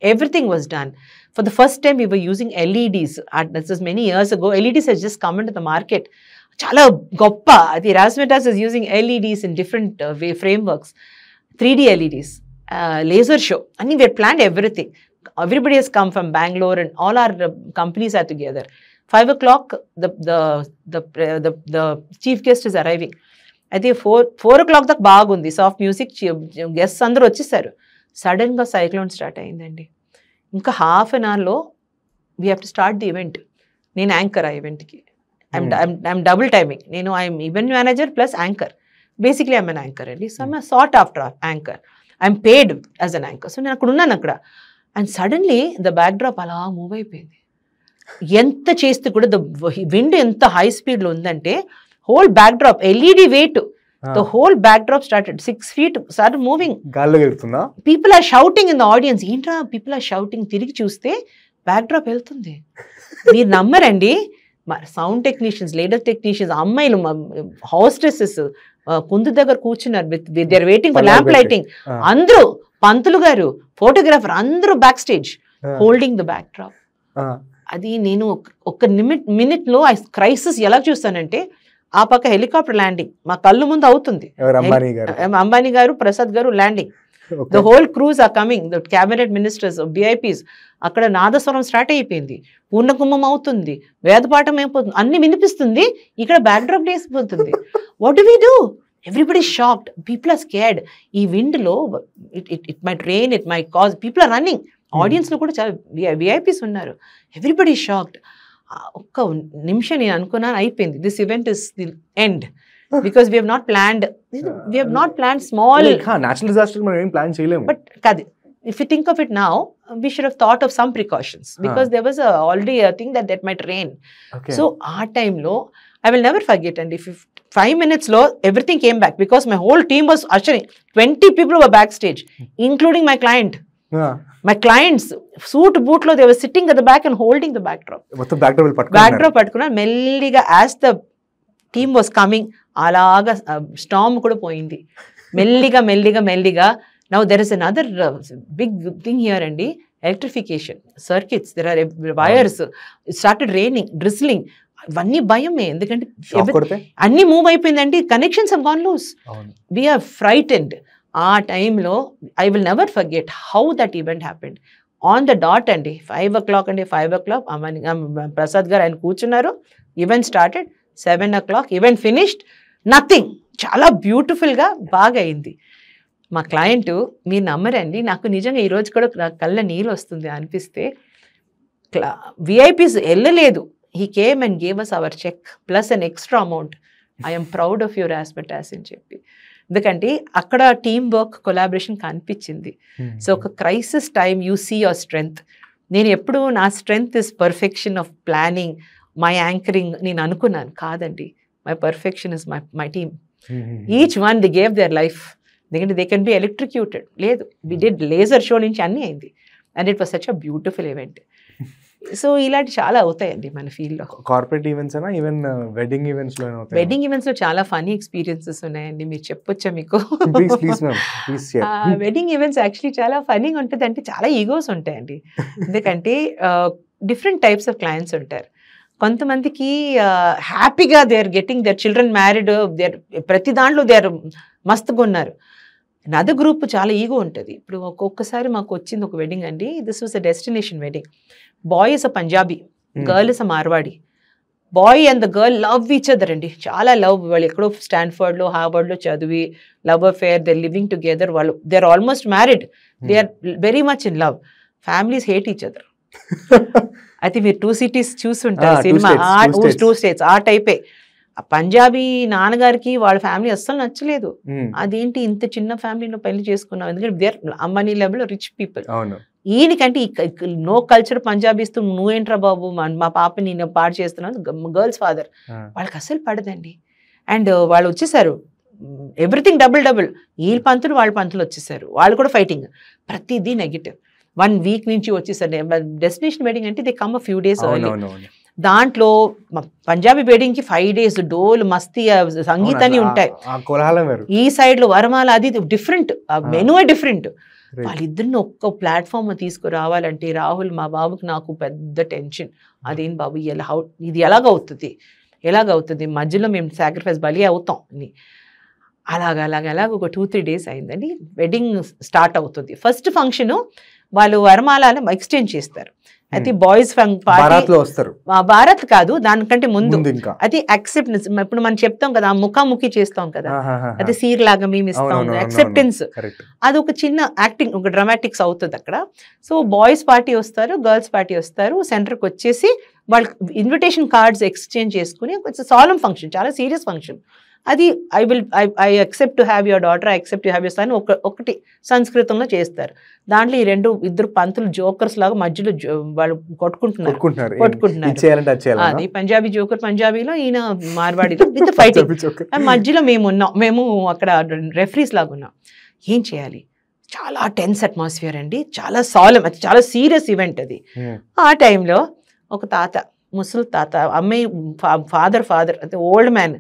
Everything was done. For the first time, we were using LEDs. This was many years ago. LEDs has just come into the market. Chala goppa. The Razzmatazz is using LEDs in different frameworks. 3D LEDs, laser show. I mean, we had planned everything. Everybody has come from Bangalore, and all our companies are together. 5 o'clock, the chief guest is arriving. అయితే 4 o'clock దాకా బాగుంది, soft music, guests అందరూ వచ్చేసారు. సడన్గా cyclone start అయిందండి. ఇంకా half an అవర్లో we have to start the event. నేను యాంకర్ ఆ ఈవెంట్కి. I'm double timing. I'm event manager plus anchor. Basically I'm an anchor అండి. So I'm sort after anchor. I'm paid as an anchor. So నేను అక్కడ ఉన్నాను అక్కడ. And suddenly the backdrop అలా move అయిపోయింది. ఎంత చేస్తే కూడా ద విండ్ ఎంత హై స్పీడ్లో ఉందంటే whole backdrop, LED weight, the whole backdrop started 6 feet, started moving. People are shouting in the audience. Intra, people are shouting. తిరిగి చూస్తే backdrop వెళ్తుంది. మీరు నమ్మరండి, సౌండ్ టెక్నీషియన్స్, లేడర్ టెక్నీషియన్స్, అమ్మాయిలు, హోస్టెసెస్ కుందు దగ్గర కూర్చున్నారు. They are waiting for lamp lighting. అందరూ, పంతులు గారు, ఫోటోగ్రాఫర్, అందరూ back stage holding the backdrop. అది నేను ఒక మినిట్లో ఆ క్రైసిస్ ఎలా చూస్తానంటే, ఆ పక్క హెలికాప్టర్ ల్యాండింగ్ మా కళ్ళు ముందు అవుతుంది. Ambani garu, Prasad garu landing. The whole crews are coming, the cabinet ministers, VIPs. అక్కడ నాదస్వరం స్టార్ట్ అయిపోయింది, పూర్ణకుంభం అవుతుంది, వేదపాఠం అయిపోతుంది, అన్ని వినిపిస్తుంది. ఇక్కడ బ్యాక్డ్రాప్ వేసిపోతుంది. What do we do? Everybody shocked. People are scared. ఈ విండ్లో it might rain, it might cause. People are running. ఆడియన్స్లో కూడా చాలా విఐపీస్ ఉన్నారు. Everybody shocked. ఒక్క నిమిషం నేను అనుకున్నాను, అయిపోయింది, this event is the end, because we not planned small. Natural disaster మనం ఏం ప్లాన్ చేయలేము. బట్ కాదు, if you think of it now, we should have thought of some precautions, because there was already a thing that might rain. So our time lo, I will never forget, and if 5 minutes lo everything came back, because my whole team was ushering, 20 people were backstage, including my client. My clients suit boot lo, they were sitting at the back and holding the backdrop. Backdrop pattukuna melliga as the team was coming, alaga storm kuda poyindi, melliga. Now there is another big thing here, Andy. Electrification, circuits, there are wires. It started raining, drizzling. Vanni bayame, endukante anni move ayipindandi, connections have gone loose. We are frightened. Aa time lo I will never forget how that event happened. On the dot andi, 5 o'clock andi, 5 o'clock Prasad garu ayana కూర్చున్నారు, event started, 7 o'clock event finished, nothing. చాలా beautiful గా బాగా అయింది. మా client, మీరు నమ్మరండి, నాకు నిజంగా ఈరోజు కూడా కళ్ళ నీళ్ళు వస్తుంది అనిపిస్తే, విఐపీస్ వెళ్ళలేదు, he came and gave us our cheque plus an extra amount. I'm proud of your aspects అని చెప్పి, ఎందుకంటే అక్కడ టీమ్ వర్క్, కొలాబరేషన్ కనిపించింది. సో ఒక crisis time you see your strength. నేను ఎప్పుడు నా strength is perfection of planning, my anchoring నేను అనుకున్నాను, కాదండి, my perfection is my team. Each one the gave their life, ఎందుకంటే దే కెన్ బి ఎలక్ట్రిక్యూటెడ్. లేదు, వి డిడ్ లేజర్ షో నుంచి అన్నీ అయింది, and it was such a beautiful event. So ఇలాంటి చాలా అవుతాయండి మన ఫీల్డ్లో. కార్పొరేట్ ఈవెంట్స్ అయినా, ఈవెన్ వెడ్డింగ్ ఈవెంట్స్లో వెడ్డింగ్ ఈవెంట్స్లో చాలా ఫనీ ఎక్స్పీరియన్సెస్ ఉన్నాయండి, మీరు చెప్పొచ్చా మీకు? వెడ్డింగ్ ఈవెంట్స్ యాక్చువల్లీ చాలా ఫనీగా ఉంటుంది, అంటే చాలా ఈగోస్ ఉంటాయండి. ఎందుకంటే డిఫరెంట్ టైప్స్ ఆఫ్ క్లయింట్స్ ఉంటారు. కొంతమందికి హ్యాపీగా they are getting their children married, they are ప్రతి దాంట్లో దే ఆర్ మస్తుగా ఉన్నారు. నది గ్రూప్ చాలా ఈగో ఉంటుంది. ఇప్పుడు ఒక్కొక్కసారి మాకు వచ్చింది ఒక వెడ్డింగ్ అండి, this was a destination wedding. Boy is a Punjabi, girl is a Marwari. Boy and the girl love each other అండి, చాలా లవ్. వాళ్ళు ఎక్కడో స్టాన్ఫర్డ్లో, హార్వర్డ్లో చదివి love affair, they living together, వాళ్ళు they are almost married, they are very much in love. Families hate each other. అయితే మీరు 2 cities చూస్తుంటారు సినిమా, 2 states ఆ టైపే. ఆ పంజాబీ నాన్నగారికి వాళ్ళ ఫ్యామిలీ అస్సలు నచ్చలేదు. అదేంటి ఇంత చిన్న ఫ్యామిలీలో పెళ్లి చేసుకున్నావు, ఎందుకంటే there Ambani level rich people. ఈయనకంటే నో కల్చర్ పంజాబీస్తూ, నువ్వేంట్రా బాబు మా పాపని నేను పాడు చేస్తున్నాను, గర్ల్స్ ఫాదర్. వాళ్ళకి అస్సలు పడదండి. అండ్ వాళ్ళు వచ్చేసారు, ఎవ్రీథింగ్ డబుల్, వీళ్ళ పంతులు వాళ్ళ పంతులు వచ్చేసారు, వాళ్ళు కూడా ఫైటింగ్, ప్రతిదీ నెగిటివ్. 1 week నుంచి వచ్చేసారు. డెస్టినేషన్ వెడ్డింగ్ అంటే they come a few days early. దాంట్లో పంజాబీ వెడ్డింగ్కి 5 days డోల్ మస్తీ సంగీతాన్ని ఉంటాయి. ఈ సైడ్ లో వరమాల, అది డిఫరెంట్, మెనూ డిఫరెంట్. వాళ్ళిద్దరిని ఒక్క ప్లాట్ఫామ్ తీసుకురావాలంటే, రాహుల్ మా బాబుకి నాకు పెద్ద టెన్షన్, అదేం బాబు ఇది ఎలాగవుతుంది, మధ్యలో మేము సాక్రిఫైస్ బలి అవుతాం అని. అలాగ ఒక 2-3 days అయిందండి. వెడ్డింగ్ స్టార్ట్ అవుతుంది. ఫస్ట్ ఫంక్షన్ వాళ్ళు వరమాలను ఎక్స్చేంజ్ చేస్తారు. అయితే బాయ్స్ భారత్ కాదు, దానికంటే ముందు అది యాక్సెప్టెన్స్. ఇప్పుడు మనం చెప్తాం కదా, ముఖాముఖి చేస్తాం కదా, అది సీర్ లాగా మేము ఇస్తాం, యాక్సెప్టెన్స్. అది ఒక చిన్న యాక్టింగ్, ఒక డ్రామాటిక్స్ అవుతుంది అక్కడ. సో బాయ్స్ పార్టీ వస్తారు, గర్ల్స్ పార్టీ వస్తారు, సెంటర్కి వచ్చేసి వాళ్ళు ఇన్విటేషన్ కార్డ్స్ ఎక్స్చేంజ్ చేసుకుని, సాలమ్ ఫంక్షన్, చాలా సీరియస్ ఫంక్షన్. అది I accept to have your daughter, I accept to have your son ఒకటి సంస్కృతంలో చేస్తారు. దాంట్లో ఈ ఇద్దరు పంతులు జోకర్స్ లాగా మధ్యలో వాళ్ళు కొట్టుకుంటున్నారు. అది పంజాబీ జోకర్ పంజాబీలో, ఈయన మార్వాడిలో, విత్ ఫైటింగ్. మధ్యలో మేము అక్కడ రెఫరీస్ లాగా ఉన్నాం. ఏం చేయాలి? చాలా టెన్స్ అట్మాస్ఫియర్ అండి, చాలా సాలమ్, అది చాలా సీరియస్ ఈవెంట్ అది. ఆ టైంలో ఒక తాత, ముసలి తాత, అమ్మాయి ఫాదర్ అంటే ఓల్డ్ మ్యాన్,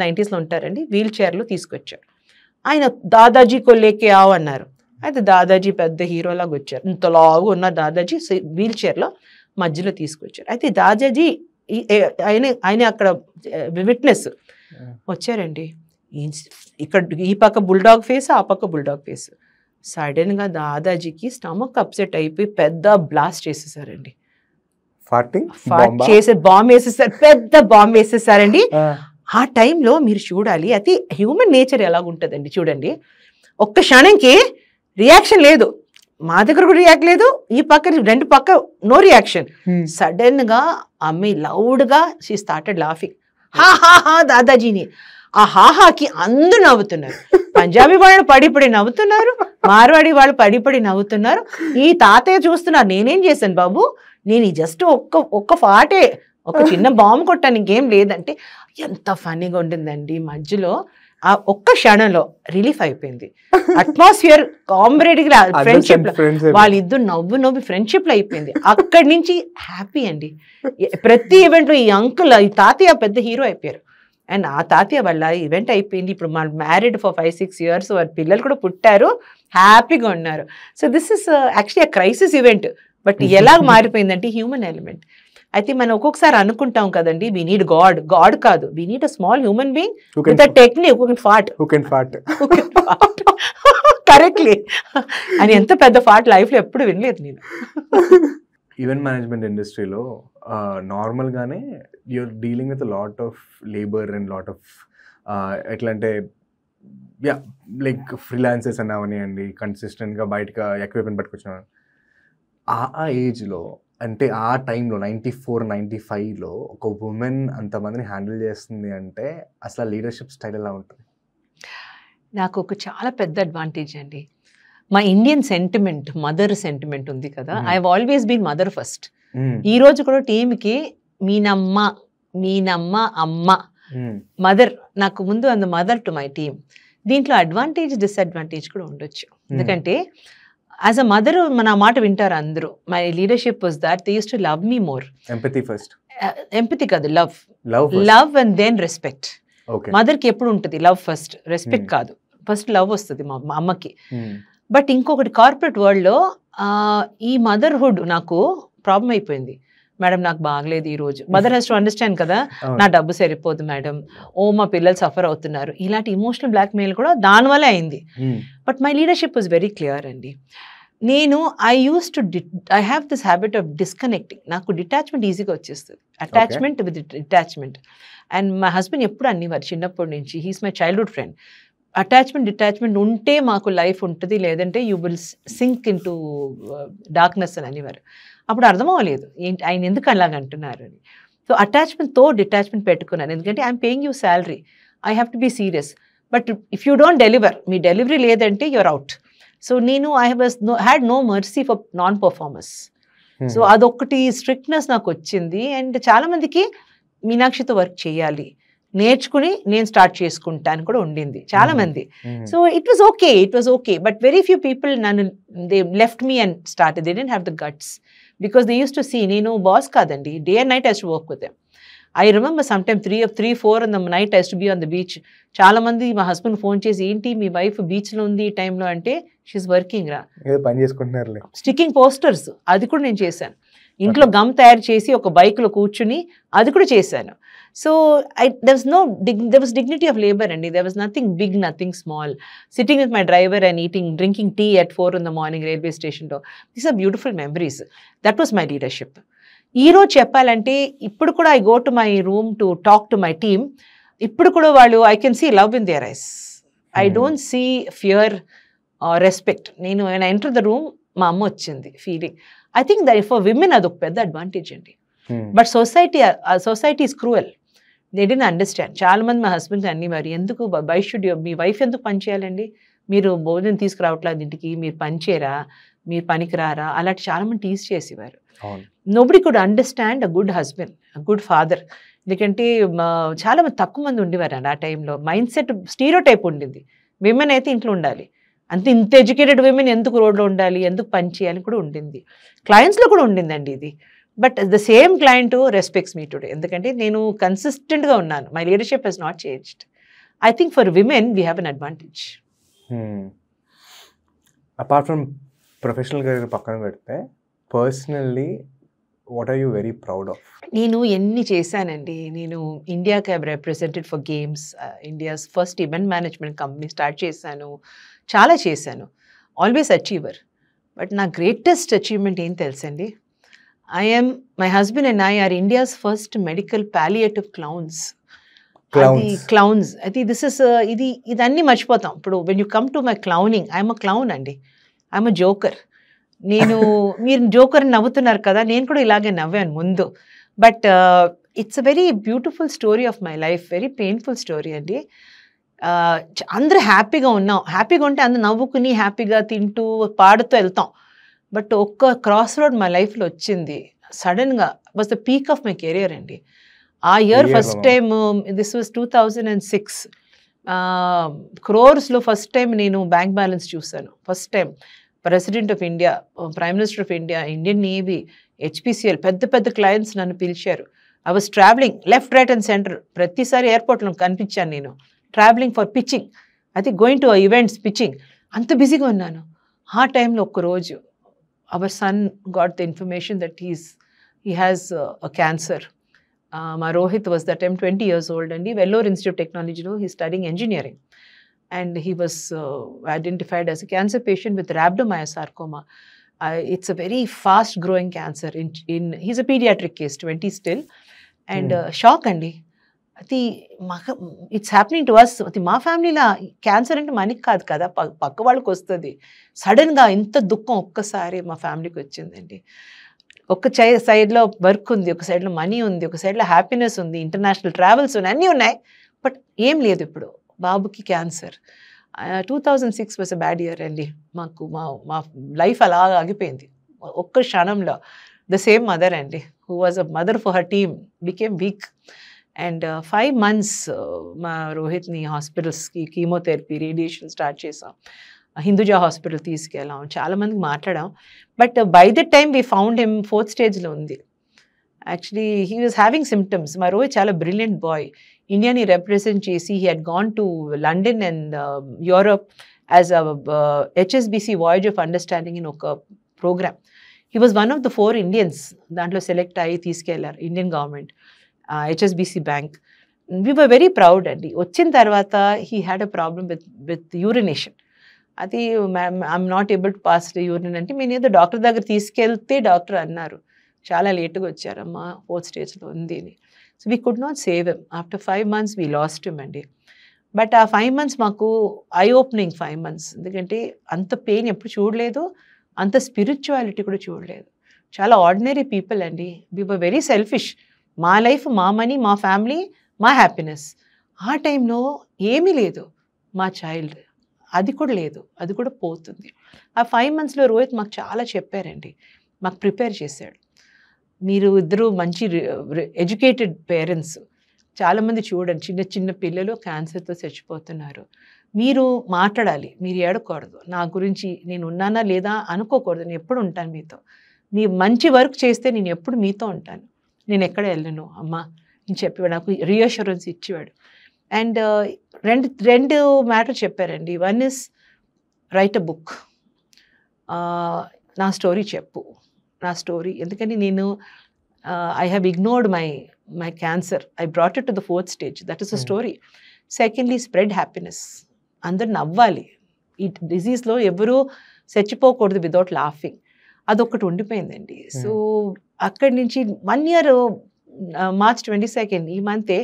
90s లో ఉంటారండి, వీల్ చైర్లో తీసుకొచ్చారు. ఆయన దాదాజీ కొల్లేకే ఆవు అన్నారు. అయితే దాదాజీ పెద్ద హీరోలాగా వచ్చారు, ఇంతలాగా ఉన్న దాదాజీ వీల్ చైర్లో మధ్యలో తీసుకొచ్చారు. అయితే దాదాజీ ఆయన అక్కడ విట్నెస్ వచ్చారండి. ఇక్కడ ఈ పక్క బుల్డాగ్ ఫేస్, ఆ పక్క బుల్డాగ్ ఫేస్. సడన్గా దాదాజీకి స్టమక్ అప్సెట్ అయిపోయి పెద్ద బ్లాస్ట్ చేసేసారండి. బాంబ్ వేసేసారు, పెద్ద బాంబ్ వేసేసారండి. ఆ టైంలో మీరు చూడాలి, అది హ్యూమన్ నేచర్ ఎలాగుంటుందండి చూడండి. ఒక్క క్షణంకి రియాక్షన్ లేదు, మా దగ్గర కూడా రియాక్ట్ లేదు, ఈ పక్క రెండు పక్క నో రియాక్షన్. సడన్ గా అమ్మాయి లౌడ్ గా షీ స్టార్టెడ్ లాఫింగ్, హా హా హా దాదాజీని. ఆ హాహాకి అందరూ నవ్వుతున్నారు. పంజాబీ వాళ్ళు పడిపడి నవ్వుతున్నారు, మార్వాడి వాళ్ళు పడిపడి నవ్వుతున్నారు. ఈ తాతయ్య చూస్తున్నారు. నేనేం చేశాను బాబు, నేను జస్ట్ ఒక్క ఫాటే, ఒక చిన్న బాంబు కొట్టాను, ఇంకేం లేదంటే. ఎంత ఫన్నీగా ఉంటుందండి. మధ్యలో ఆ ఒక్క క్షణంలో రిలీఫ్ అయిపోయింది. అట్మాస్ఫియర్ కాంబరేటివ్ ఫ్రెండ్షిప్, వాళ్ళిద్దరు నవ్వు ఫ్రెండ్షిప్ లో అయిపోయింది. అక్కడి నుంచి హ్యాపీ అండి. ప్రతి ఈవెంట్ లో ఈ అంకుల్, ఈ తాతయ్య పెద్ద హీరో అయిపోయారు. అండ్ ఆ తాతయ్య వల్ల ఈవెంట్ అయిపోయింది. ఇప్పుడు మన మ్యారీడ్ ఫర్ 5-6 years, వారి పిల్లలు కూడా పుట్టారు, హ్యాపీగా ఉన్నారు. So this is actually crisis event. But ఎలా మారిపోయిందంటే హ్యూమన్ ఎలిమెంట్. అయితే మనం ఒక్కొక్కసారి అనుకుంటాం కదండి, వీ నీడ్ గాడ్ కాదు, we need a small human being with a technique who can fought correctly. అని ఎంత పెద్ద ఫాట్ లైఫ్ లో ఎప్పుడు వినలేదు నేను. ఈవెంట్ మేనేజ్మెంట్ ఇండస్ట్రీలో నార్మల్గానే you are dealing with lot of labour and lot of ఎట్లా అంటే లైక్ ఫ్రీలాన్సర్స్ అని అవనివ్వండి, కన్సిస్టెంట్గా బయటగా ఎక్విప్మెంట్ పట్టుకొచ్చిన ఆ ఏజ్లో, అంటే ఆ టైంలో 94-95లో ఒక ఉమెన్ అంతమందిని హ్యాండిల్ చేస్తుంది అంటే అసలు లీడర్షిప్ స్టైల్ ఎలా ఉంటుంది? నాకు ఒక చాలా పెద్ద అడ్వాంటేజ్ అండి. మా ఇండియన్ సెంటిమెంట్, మదర్ సెంటిమెంట్ ఉంది కదా, I have always been mother first. ఈ రోజు కూడా టీంకి మీనమ్మ అమ్మ మదర్, నాకు ముందు అందు మదర్ టు మై టీమ్. దీంట్లో అడ్వాంటేజ్ డిసడ్వాంటేజ్ కూడా ఉండొచ్చు. ఎందుకంటే యాజ్ అ మదర్ మన మాట వింటారు అందరూ. My leadership was that they use to love me more. Empathy first, empathy కాదు, లవ్ అండ్ దెన్ రెస్పెక్ట్. మదర్కి ఎప్పుడు ఉంటుంది లవ్ ఫస్ట్, రెస్పెక్ట్ కాదు. ఫస్ట్ లవ్ వస్తుంది మా అమ్మకి. బట్ ఇంకొకటి కార్పొరేట్ వరల్డ్లో ఈ మదర్హుడ్ నాకు ప్రాబ్లం అయిపోయింది. మేడం నాకు బాగలేదు ఈరోజు, మదర్ హెస్ టు అండర్స్టాండ్ కదా, నా డబ్బు సరిపోదు మేడం, మా పిల్లలు సఫర్ అవుతున్నారు, ఇలాంటి ఇమోషనల్ బ్లాక్మెయిల్ కూడా దానివల్లే అయింది. But my leadership was very clear అండి. నేను I have this habit of disconnecting. నాకు డిటాచ్మెంట్ ఈజీగా వచ్చేస్తుంది, అటాచ్మెంట్ విత్ డిటాచ్మెంట్. అండ్ మా హస్బెండ్ ఎప్పుడు అనేవారు చిన్నప్పటి నుంచి, he's my childhood friend, attachment ఉంటే మాకు లైఫ్ ఉంటుంది, లేదంటే you will sink into darkness అని అనేవారు. అప్పుడు అర్థం అవ్వలేదు ఏంటి ఆయన ఎందుకు అలాగంటున్నారు అని. సో అటాచ్మెంట్తో డిటాచ్మెంట్ పెట్టుకున్నాను. ఎందుకంటే I'm paying you salary, I have to be serious. But if you don't deliver, మీ డెలివరీ లేదంటే యూఆర్ అవుట్. సో నేను I had no mercy for non performers. So అదొకటి స్ట్రిక్ట్నెస్ నాకు వచ్చింది. అండ్ చాలామందికి మీనాక్షితో వర్క్ చేయాలి, నేర్చుకుని నేను స్టార్ట్ చేసుకుంటాను కూడా ఉండింది చాలా మంది. So it was okay but very few people నన్ను they left me and start. They didn't have the guts because they use to see నేను బాస్ కాదండి, day and night has to work with them. I remember some time 3-4 in the night has to be on the beach. చాలా మంది మా husband phone చేసి ఏంటి మీ wife బీచ్లో ఉంది ఈ టైంలో అంటే, షీఈస్ వర్కింగ్ రా, పని చేసుకుంటున్నారు. స్టిక్కింగ్ పోస్టర్స్ అది కూడా నేను చేశాను. ఇంట్లో గమ్ తయారు చేసి ఒక బైక్లో కూర్చుని అది కూడా చేశాను. So there was dignity of labor అండి. There was nothing big, nothing small. Sitting with my driver and drinking tea at 4 in the morning railway station door. These are beautiful memories. That was my leadership. ఈ రోజు చెప్పాలంటే ఇప్పుడు కూడా I go to my room to talk to my team. ఇప్పుడు కూడా వాళ్ళు I can see love in their eyes. I don't see fear or respect. నేను when I enter the room మా అమ్మ వచ్చింది feeling. I think that for women అదొక పెద్ద advantage అండి. But society is cruel. They don't understand. చాలా మంది మా హస్బెండ్ అన్ని మరి ఎందుకు వై షుడ్ మీ వైఫ్ ఎందుకు పని చేయాలండి, మీరు భోజనం తీసుకురావట్లేదు ఇంటికి, మీరు పని చేయరా, మీరు పనికి రారా, అలాంటి చాలా మంది టీజ్ చేసేవారు. Nobody could understand a good husband, a good father. ఎందుకంటే చాలా మంది తక్కువ మంది ఉండేవారు ఆ టైంలో. మైండ్ సెట్ స్టీరియోటైప్ ఉండింది, విమెన్ అయితే ఇంట్లో ఉండాలి, ఇంత ఎడ్యుకేటెడ్ విమెన్ ఎందుకు రోడ్లో ఉండాలి, ఎందుకు పని చేయాలి కూడా ఉండింది. క్లయింట్స్లో కూడా ఉండిందండి ఇది. But the same client respects me today, ఎందుకంటే నేను కన్సిస్టెంట్గా ఉన్నాను. My leadership has not changed. I think for women we have an advantage. Apart from professional career పక్కన పెడితే personally what are you very proud of? నేను ఎన్ని చేశానండి. నేను ఇండియాకి I represented for games, India's first event management company start చేశాను, చాలా చేశాను. Always achiever. బట్ నా గ్రేటెస్ట్ అచీవ్మెంట్ ఏం తెలుసండి, my husband and I are India's first medical palliative clowns. Clowns. I think this is ఇదన్నీ మర్చిపోతాం. ఇప్పుడు when you come to my clowning, I'm a clown అండి, I'm a joker. మీరు joker నవ్వుతున్నారు కదా, నేను కూడా ఇలాగే నవ్వాను ముందు. But it's a very beautiful story of my life, very painful story అండి. అందరూ హ్యాపీగా ఉన్నాం, హ్యాపీగా ఉంటే అందరూ నవ్వుకుని హ్యాపీగా తింటూ పాడుతూ వెళ్తాం. బట్ ఒక్క క్రాస్ రోడ్ మా లైఫ్లో వచ్చింది సడన్గా, was the peak of my career అండి. ఆ year first time, this was 2006, క్రోర్స్లో ఫస్ట్ టైం నేను బ్యాంక్ బ్యాలెన్స్ చూశాను. First time president of India, prime minister of India, Indian navy, HPCL పెద్ద పెద్ద క్లయింట్స్ నన్ను పిలిచారు. I was travelling left, right and centre. ప్రతిసారి ఎయిర్పోర్ట్లో కనిపించాను నేను, ట్రావెలింగ్ ఫర్ పిచ్చింగ్, అది గోయింగ్ టు ఈవెంట్స్, పిచ్చింగ్, అంత బిజీగా ఉన్నాను. ఆ టైంలో ఒక్కరోజు our son got the information that he has a cancer. మా Rohit was that time 20 years old అండి. వెల్లోర్ ఇన్స్టిట్యూట్ ఆఫ్ టెక్నాలజీలో he studying engineering. And he was identified as a cancer patient with rhabdomyosarcoma. It's a very fast growing cancer. He's a pediatric case, 20 still. And shock andi. అది it's happening to us. అది మా ఫ్యామిలీలో cancer అంటే మనకి కాదు కదా, పక్క వాళ్ళకి వస్తుంది. సడన్గా ఇంత దుఃఖం ఒక్కసారి మా ఫ్యామిలీకి వచ్చిందండి. ఒక సైడ్లో వర్క్ ఉంది, ఒక సైడ్లో మనీ ఉంది, ఒక సైడ్లో హ్యాపీనెస్ ఉంది, ఇంటర్నేషనల్ ట్రావెల్స్ ఉన్నాయి, అన్నీ ఉన్నాయి. బట్ ఏం లేదు ఇప్పుడు, బాబుకి cancer. 2006 was a bad year అండి. మా లైఫ్ అలా ఆగిపోయింది ఒక్క క్షణంలో. ద సేమ్ మదర్ అండి, who was a mother for her team, became week. And 5 months మా రోహిత్ని హాస్పిటల్స్కి కీమోథెరపీ, రేడియేషన్ స్టార్ట్ చేసాం. హిందూజా హాస్పిటల్ తీసుకెళ్ళాం, చాలామందికి మాట్లాడాం. But by the time we found him 4th stage ఉంది. Actually he was having symptoms. మా రోహిత్ చాలా బ్రిలియంట్ బాయ్, ఇండియాని రిప్రజెంట్ చేసి he had gone to London and Europe as a HSBC voyage of understanding in ఒక programme. He was one of the 4 Indians దాంట్లో select అయ్యి తీసుకెళ్లారు Indian government, HSBC bank. We were very proud అండి. వచ్చిన తర్వాత he had a problem with urination. అది I'm not able to pass the urine అంటే, మేము ఏదో డాక్టర్ దగ్గర తీసుకెళ్తే డాక్టర్ అన్నారు చాలా లేట్గా వచ్చారమ్మా, 4th stageలో ఉంది అని. So we could not save him. After 5 months we last him అండి. బట్ ఆ 5 months మాకు ఐ ఓపెనింగ్ 5 months. ఎందుకంటే అంత పెయిన్ ఎప్పుడు చూడలేదు, అంత స్పిరిచువాలిటీ కూడా చూడలేదు. చాలా ఆర్డినరీ పీపుల్ అండి. We were very selfish. మా లైఫ్, మా మనీ, మా ఫ్యామిలీ, మా హ్యాపీనెస్. ఆ టైంలో ఏమీ లేదు. మా చైల్డ్, అది కూడా లేదు, అది కూడా పోతుంది. ఆ 5 monthsలో రోహిత్ మాకు చాలా చెప్పారండి, మాకు ప్రిపేర్ చేశాడు. మీరు ఇద్దరు మంచి ఎడ్యుకేటెడ్ పేరెంట్స్, చాలామంది చూడండి చిన్న చిన్న పిల్లలు క్యాన్సర్తో చచ్చిపోతున్నారు. మీరు మాట్లాడాలి, మీరు ఏడకూడదు. నా గురించి నేను ఉన్నానా లేదా అనుకోకూడదు, నేను ఎప్పుడు ఉంటాను మీతో. మీ మంచి వర్క్ చేస్తే నేను ఎప్పుడు మీతో ఉంటాను, నేను ఎక్కడ వెళ్ళను అమ్మా అని చెప్పేవాడు, నాకు రీఅష్యూరెన్స్ ఇచ్చేవాడు. అండ్ రెండు మ్యాటర్ చెప్పారండి. One is write a book, నా స్టోరీ చెప్పు, నా స్టోరీ. ఎందుకంటే నేను I have ignored my cancer, I brought it to the 4th stage, that is a story. Secondly spread happiness, అందరు నవ్వాలి. ఈ డిజీజ్లో ఎవరూ చచ్చిపోకూడదు వితౌట్ లాఫింగ్, అదొకటి ఉండిపోయిందండి. సో అక్కడి నుంచి 1 year, March 22nd ఈ మంతే,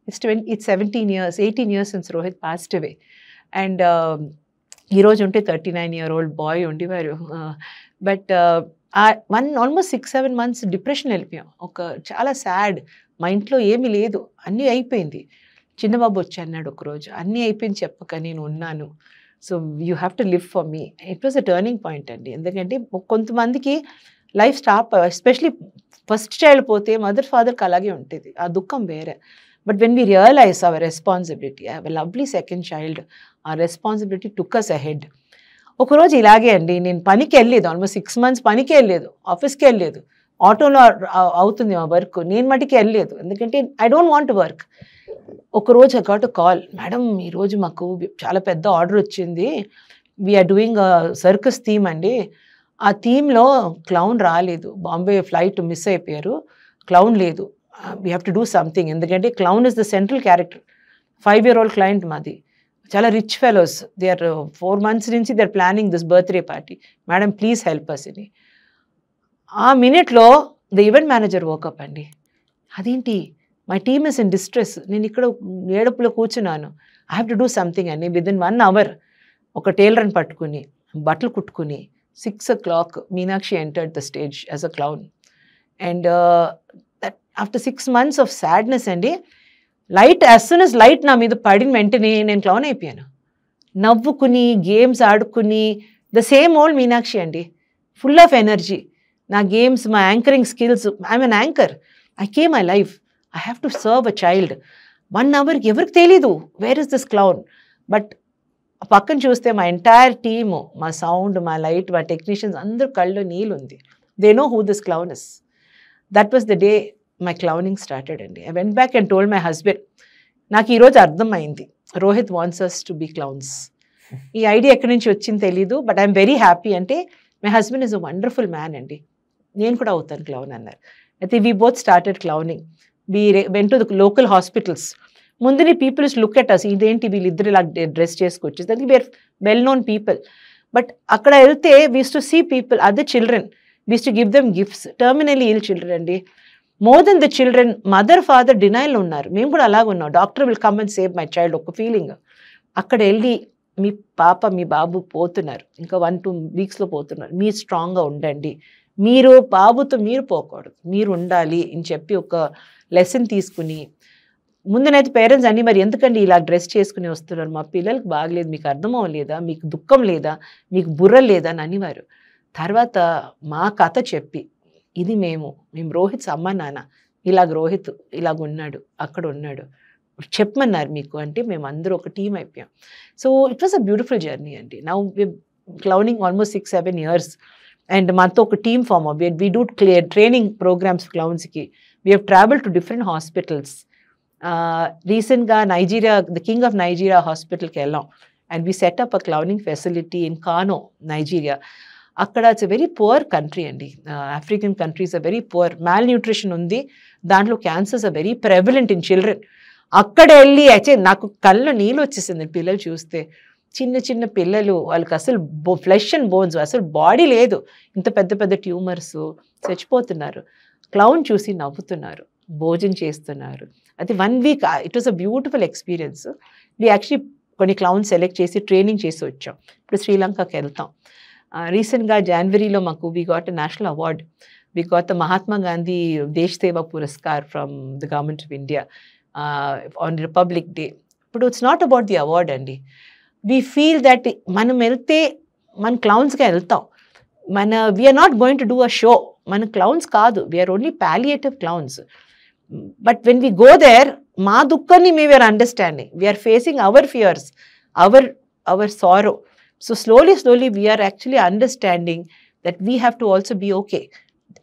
it's 17 years, 18 years since Rohit passed away. And ఈరోజు ఉంటే 39-year-old బాయ్ ఉండేవారు. బట్ ఆల్మోస్ట్ 6-7 months డిప్రెషన్ వెళ్ళిపోయాం. చాలా సాడ్. మా ఇంట్లో ఏమీ లేదు, అన్నీ అయిపోయింది. చిన్నబాబు వచ్చి అన్నాడు ఒకరోజు, అన్నీ అయిపోయింది చెప్పక నేను ఉన్నాను, so you have to live for me. It was a turning point అండి. ఎందుకంటే కొంతమందికి life stop, especially first child పోతే మదర్ ఫాదర్కి అలాగే ఉంటుంది, ఆ దుఃఖం వేరే. But when we realize our responsibility, I have a lovely second child, ఆ రెస్పాన్సిబిలిటీ టుక్ అస్ అహెడ్. ఒకరోజు ఇలాగే అండి, నేను పనికి వెళ్ళలేదు, ఆల్మోస్ట్ 6 months పనికి వెళ్ళలేదు, ఆఫీస్కి వెళ్ళలేదు, ఆటోలో అవుతుంది మా వర్క్, నేను మటుకి వెళ్ళలేదు ఎందుకంటే I don't want to work. ఒకరోజు I got a call, madam ఈరోజు మాకు చాలా పెద్ద ఆర్డర్ వచ్చింది, వీఆర్ డూయింగ్ సర్కస్ థీమ్ అండి, ఆ థీమ్లో క్లౌన్ రాలేదు, బాంబే ఫ్లైట్ మిస్ అయిపోయారు, క్లౌన్ లేదు, we have to do something. ఎందుకంటే clown is the central character. 5-year-old client మాది, చాలా rich fellows, they are 4 months నుంచి they are planning this birthday party, madam please help us అని. ఆ మినిట్లో ద ఈవెంట్ మేనేజర్ వోకప్ అండి, అదేంటి my team is in distress, నేను ఇక్కడ ఏడుపులో కూర్చున్నాను, I have to do something అని. విదిన్ 1 hour ఒక టైలర్ని పట్టుకుని బట్టలు కుట్టుకుని 6 o'clock, Meenakshi entered the stage as a clown. And that after 6 months of sadness, and light, as soon as light na meeda padin mentane nenu clown ayipiyanu. Navvukuni, games aadukuni, the same old Meenakshi andi, full of energy. Na games, my anchoring skills, I'm an anchor. I came alive. I have to serve a child. 1 hour ఎవరికి తెలీదు where is this clown. But పక్కన చూస్తే మా entire team, మా sound, మా light, మా technicians అందరూ కళ్ళు నీళ్ళు ఉంది. They know who this clown is. That was the day my clowning started అండి. I went back and told my husband, నాకు ఈరోజు అర్థమైంది Rohit wants us to be clowns. ఈ ఐడియా ఎక్కడి నుంచి వచ్చింది తెలీదు, బట్ ఐఎమ్ వెరీ హ్యాపీ. అంటే my husband is a wonderful man అండి, నేను కూడా అవుతాను క్లౌన్ అన్నారు. అయితే we both started clowning. We went to the local hospitals. ముందుని పీపుల్స్ లుక్ ఎట్ అస్, ఇదేంటి వీళ్ళిద్దరు ఇలా డ్రెస్ చేసుకొచ్చి, దానికి were well known people. But అక్కడ వెళ్తే we use to see people, other children, we use to give them gifts. Terminally ill children అండి, more than the children, mother father డినైల్లో ఉన్నారు. మేము కూడా అలాగ ఉన్నాం. Doctor will come and save my child, ఒక ఫీలింగ్. అక్కడ వెళ్ళి మీ పాప, మీ బాబు పోతున్నారు, ఇంకా 1-2 వీక్స్లో పోతున్నారు, మీరు స్ట్రాంగ్గా ఉండండి, మీరు బాబుతో మీరు పోకూడదు, మీరు ఉండాలి అని చెప్పి ఒక లెసన్ తీసుకుని, ముందునైతే పేరెంట్స్ అన్ని మరి ఎందుకండి ఇలా డ్రెస్ చేసుకుని వస్తున్నారు, మా పిల్లలకి బాగలేదు, మీకు అర్థం అవ్వలేదా, మీకు దుఃఖం లేదా, మీకు బుర్ర లేదా అని అనేవారు. తర్వాత మా కథ చెప్పి, ఇది మేము రోహిత్ అమ్మ నాన్న, ఇలాగ రోహిత్ ఇలాగ ఉన్నాడు, అక్కడ ఉన్నాడు చెప్పమన్నారు మీకు అంటే, మేము అందరూ ఒక టీం అయిపోయాం. So it was a beautiful journey అండి. Now clowning almost 6-7 years. And మాతో ఒక టీమ్ ఫామ్ అవ్వ. వీ డూ ట్రైనింగ్ ప్రోగ్రామ్స్ క్లౌన్స్కి. We have travel to different hospitals. రీసెంట్గా Nigeria, the king of Nigeria హాస్పిటల్కి వెళ్ళాం. And we set up a clowning facility in Kano, Nigeria. అక్కడ it's a very poor country అండి. African countries a very poor, malnutrition ఉంది, దాంట్లో cancers a very prevalent in children. అక్కడ వెళ్ళి అయితే నాకు కళ్ళు నీళ్ళు వచ్చేసింది పిల్లలు చూస్తే. చిన్న చిన్న పిల్లలు, వాళ్ళకి అసలు ఫ్లెష్ అండ్ బోన్స్, అసలు బాడీ లేదు, ఇంత పెద్ద పెద్ద ట్యూమర్స్, చచ్చిపోతున్నారు. క్లౌన్ చూసి నవ్వుతున్నారు, భోజనం చేస్తున్నారు. అది 1 week, it was a beautiful experience. We actually కొన్ని క్లౌన్స్ సెలెక్ట్ చేసి ట్రైనింగ్ చేసి వచ్చాం. ఇప్పుడు శ్రీలంకకి వెళ్తాం. రీసెంట్గా జనవరిలో మాకు we got a national award. We got the Mahatma Gandhi Desh Seva Puraskar from the government of India on Republic Day. ఇప్పుడు it's not about the award అండి. వీ ఫీల్ దట్ మనం వెళ్తే మన క్లౌన్స్గా వెళ్తాం, we're not going to do a show. మన clowns కాదు, we are only palliative clowns. But when we go there, మా దుఃఖాన్ని we're understanding, we're facing our fears, our sorrow. So slowly we're actually understanding that we have to also be okay.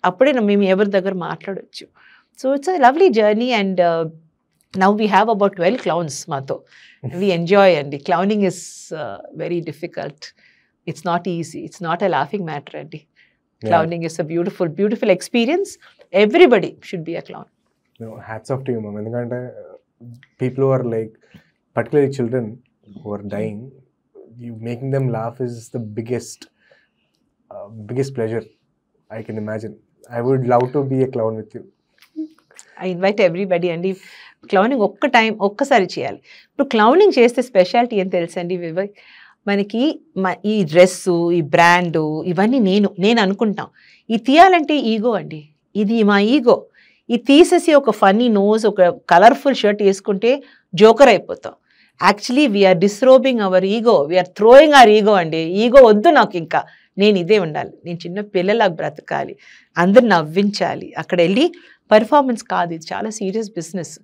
అప్పుడే మేము ఎవరి దగ్గర మాట్లాడవచ్చు. So it's a lovely journey. And now we have about 12 clowns mato. We enjoy, and clowning is very difficult. It's not easy, it's not a laughing matter, and clowning is a beautiful experience. Everybody should be a clown. No, hats off to you, ma'am. Endukante people who are like, particularly children who are dying, you making them laugh is the biggest pleasure I can imagine. I would love to be a clown with you. I invite everybody, and క్లౌనింగ్ ఒక్కసారి చేయాలి. ఇప్పుడు క్లౌనింగ్ చేస్తే speciality ఏం తెలుసండి వివేక్, మనకి ఈ dress, ఈ brand, ఇవన్నీ నేను అనుకుంటాం. ఇది తీయాలంటే ఈగో అండి, ఇది మా ఈగో. ఇది తీసేసి ఒక ఫన్నీ నోజ్, ఒక కలర్ఫుల్ షర్ట్ వేసుకుంటే జోకర్ అయిపోతాం. Actually we're disrobing our ego, we're throwing our ego అండి. ఈగో వద్దు నాకు, ఇంకా నేను ఇదే ఉండాలి, నేను చిన్న పిల్లలాగా బ్రతకాలి, అందరు నవ్వించాలి. అక్కడ వెళ్ళి పర్ఫార్మెన్స్ కాదు, ఇది చాలా సీరియస్ బిజినెస్.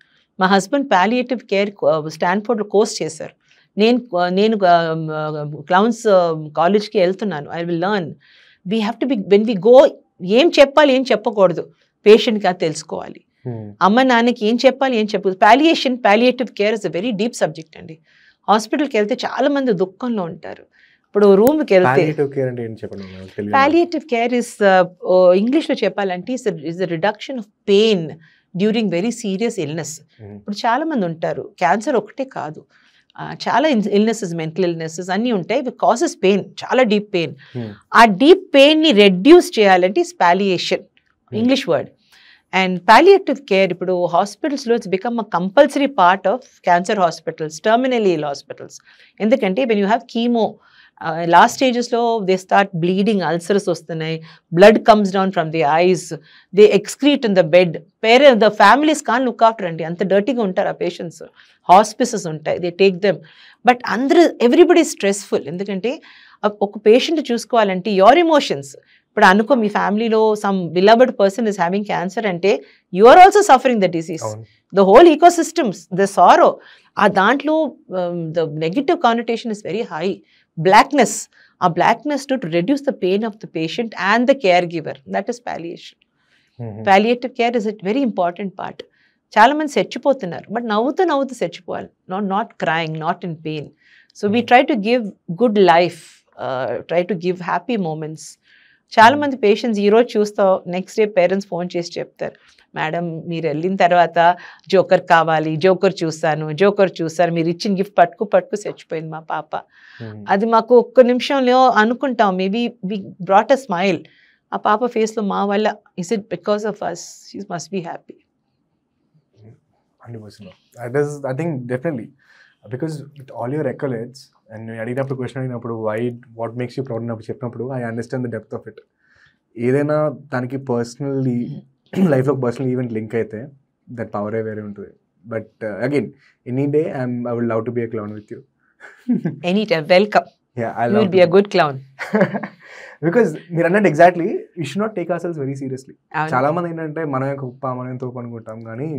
మా హస్బెండ్ పాలియేటివ్ కేర్ స్టాన్ఫోర్డ్లో కోర్స్ చేశారు. నేను క్లౌన్స్ కాలేజ్కి వెళ్తున్నాను. I will learn. We have to be, when we go, ఏం చెప్పాలి ఏం చెప్పకూడదు పేషెంట్కి అది తెలుసుకోవాలి. అమ్మ నాన్నకి ఏం చెప్పాలి ఏం చెప్పకూడదు. Palliative care is a very deep subject అండి. హాస్పిటల్కి వెళ్తే చాలా మంది దుఃఖంలో ఉంటారు. ఇప్పుడు రూమ్కి వెళ్తే పాలియేటివ్ కేర్ ఇస్, ఇంగ్లీష్లో చెప్పాలంటే is the reduction of pain during very serious illness. ఇప్పుడు చాలా మంది ఉంటారు, క్యాన్సర్ ఒకటే కాదు, చాలా ఇల్నెసెస్, మెంటల్ ఇల్నెసెస్ అన్నీ ఉంటాయి. ఇవి కాసెస్ పెయిన్, చాలా డీప్ పెయిన్. ఆ డీప్ పెయిన్ని రెడ్యూస్ చేయాలంటే is palliation, English word. And palliative care ఇప్పుడు హాస్పిటల్స్లో it's become a compulsory part of cancer hospitals, terminal ill hospitals. ఎందుకంటే when you have chemo last స్టేజెస్లో దే స్టార్ట్ బ్లీడింగ్, అల్సర్స్ వస్తున్నాయి, blood comes down from the eyes, they excrete in the bed. The families can look after అండి, అంత డర్టీగా ఉంటారు ఆ patients. Hospices ఉంటాయి, they take them. But everybody stressful. ఎందుకంటే ఒక పేషెంట్ చూసుకోవాలంటే యువర్ ఎమోషన్స్, ఇప్పుడు అనుకో మీ ఫ్యామిలీలో some beloved person is having cancer అంటే you are also suffering the disease. The whole ecosystems, the sorrow, ఆ దాంట్లో the negative connotation is very high. Blackness, ఆ blackness to reduce the pain of the patient and the caregiver, that is palliation. Palliative care is a very important part. చాలా మంది చచ్చిపోతున్నారు, but నవ్వుతూ నవ్వుతూ చచ్చిపోవాలి, not crying, not in pain. So we try to give good life, try to give happy moments. చాలా మంది patients ఈరోజు చూస్తావు, నెక్స్ట్ డే పేరెంట్స్ ఫోన్ చేసి చెప్తారు, మేడం మీరు వెళ్ళిన తర్వాత జోకర్ కావాలి, జోకర్ చూస్తాను, మీరు ఇచ్చిన గిఫ్ట్ పట్టుకు చచ్చిపోయింది మా పాప. అది మాకు ఒక్క నిమిషంలో అనుకుంటాం, maybe we brought a smile. ఆ పాప ఫేస్లో మా వల్ల, is it because of us, she must be happy. 100%. That is, I think, definitely. Because with all your accolades, and you అడిగినప్పుడు క్వశ్చన్ అడిగినప్పుడు వాట్ మేక్స్ యూ ప్రౌడ్ అన్నప్పుడు చెప్పినప్పుడు I understand the depth of it. ఏదైనా దానికి personally లైఫ్లో personal event link అయితే that పవరే వేరే ఉంటుంది. But again any day I would love to be a clown with you. Any time welcome. You will be a good clown. Because మీరు అన్నట్టు exactly you should not take ourselves very seriously. చాలా మంది ఏంటంటే మనమే గొప్ప, మనమే తోపు అనుకుంటాం, కానీ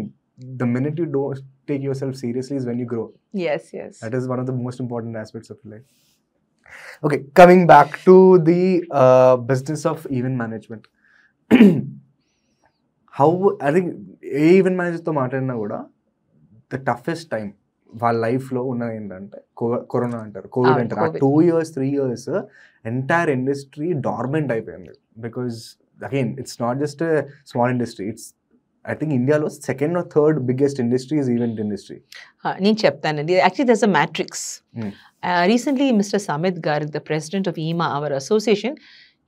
the minute you don't take yourself seriously is when you grow. Yes. That is one of the most important aspects of life. Okay, coming back to the business of event management. How, I think event managers తో మాట్లాడినా కూడా the toughest time వాళ్ళ లైఫ్లో ఉన్నది ఏంటంటే corona అంటారు, Covid అంటారు. ఆ 2 years 3 years entire industry dormant అయిపోయింది. Because again it's not just small industry, it's I think ఇండియాలో second or third biggest industry is event industry. నేను చెప్తానండి, actually there's a matrix. Recently mister Samit గారు, the president of EEMA, our association,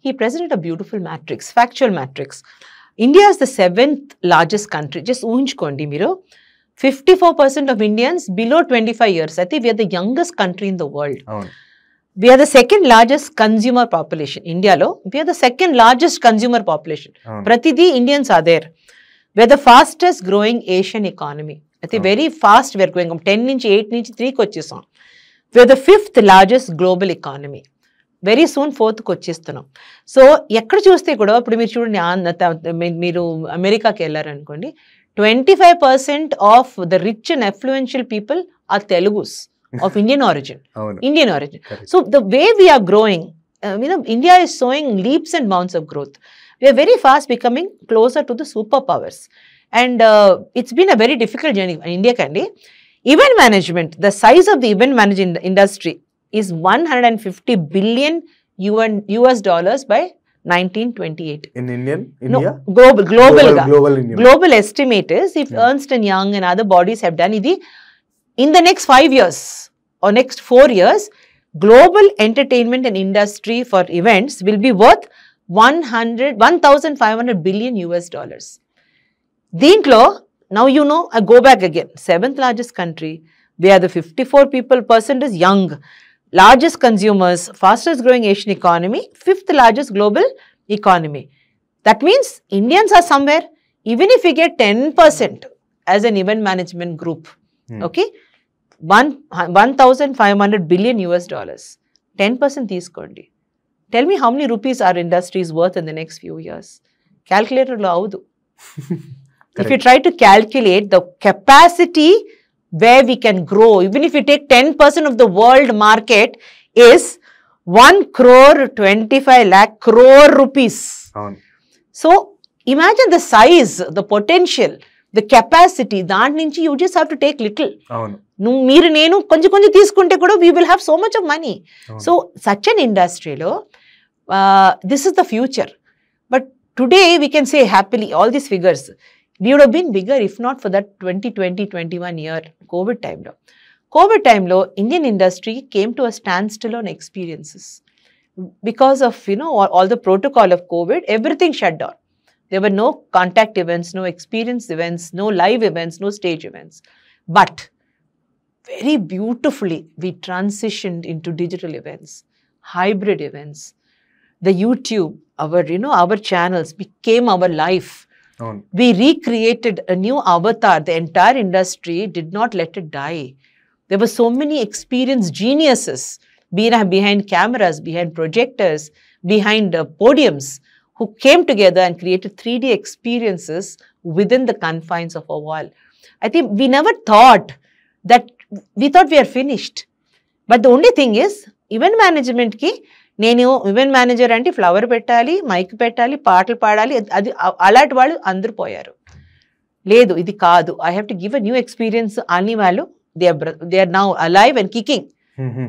he presented a beautiful matrix, factual matrix. India is the 7th largest country. Just ఊహించుకోండి మీరు, 54% of Indians below 25 years. I think we are the youngest country in the world. We are the second largest consumer population. Indialo, we are the second largest consumer population. Pratidi Indians are there. We are the fastest growing Asian economy. I think very fast we are going. 10 నుంచి 8 నుంచి 3కి వచ్చేసాం. We are the 5th largest global economy. Very soon 4th వచ్చేస్తున్నాం. So ఎక్కడ చూస్తే కూడా ఇప్పుడు మీరు చూడండి, మీరు అమెరికాకి వెళ్ళారనుకోండి, 25% of the rich and affluential people are Telugus of Indian origin. So the way we are growing, India is showing leaps and bounds of growth. We are very fast becoming closer to the superpowers. And it's been a very difficult journey in India. Event management, the size of the event management industry is $150 billion US dollars by 1928. In India? No, global India. Global estimate is, if Ernst & Young and other bodies have done it, in the next 5 years or next 4 years, global entertainment and industry for events will be worth $1,500 billion US dollars. Deentlo, now I go back again, 7th largest country, we are the 54% is young, largest consumers, fastest growing Asian economy, 5th largest global economy. That means Indians are somewhere, even if we get 10% as an event management group, okay, $1,500 billion US dollars, 10% తీసుకోండి. Tell me how many rupees our industry is worth in the next few years. Calculator lo avadu. If you try to calculate the capacity where we can grow, even if you take 10% of the world market is 1,25 lakh crore rupees. So imagine the size, the potential, the capacity. దాని నుంచి you just have to take little. మీరు నేను కొంచెం తీసుకుంటే కూడా we will have so much of money. So such an industry lo, this is the future. But today we can say happily, all these figures, we would have been bigger if not for that 2020-21 year COVID time lo. COVID time lo, Indian industry came to a standstill on experiences. Because of, all the protocol of COVID, everything shut down. There were no contact events, no experience events, no live events, no stage events. But very beautifully, we transitioned into digital events. hybrid events, the YouTube, our channels became our life. అవును. We recreated a new avatar. The entire industry did not let it die. There were so many experienced geniuses behind cameras, behind projectors, behind podiums, who came together and created 3D experiences within the confines of a wall. I think we never thought that, we thought we are finished. But the only thing is, event management ki, నేను event manager అంటే flower పెట్టాలి, mic పెట్టాలి, పాటలు పాడాలి, అది అలాంటి వాళ్ళు అందరూ పోయారు. లేదు, ఇది కాదు, I have to give a new experience అని వాళ్ళు they are now alive and kicking.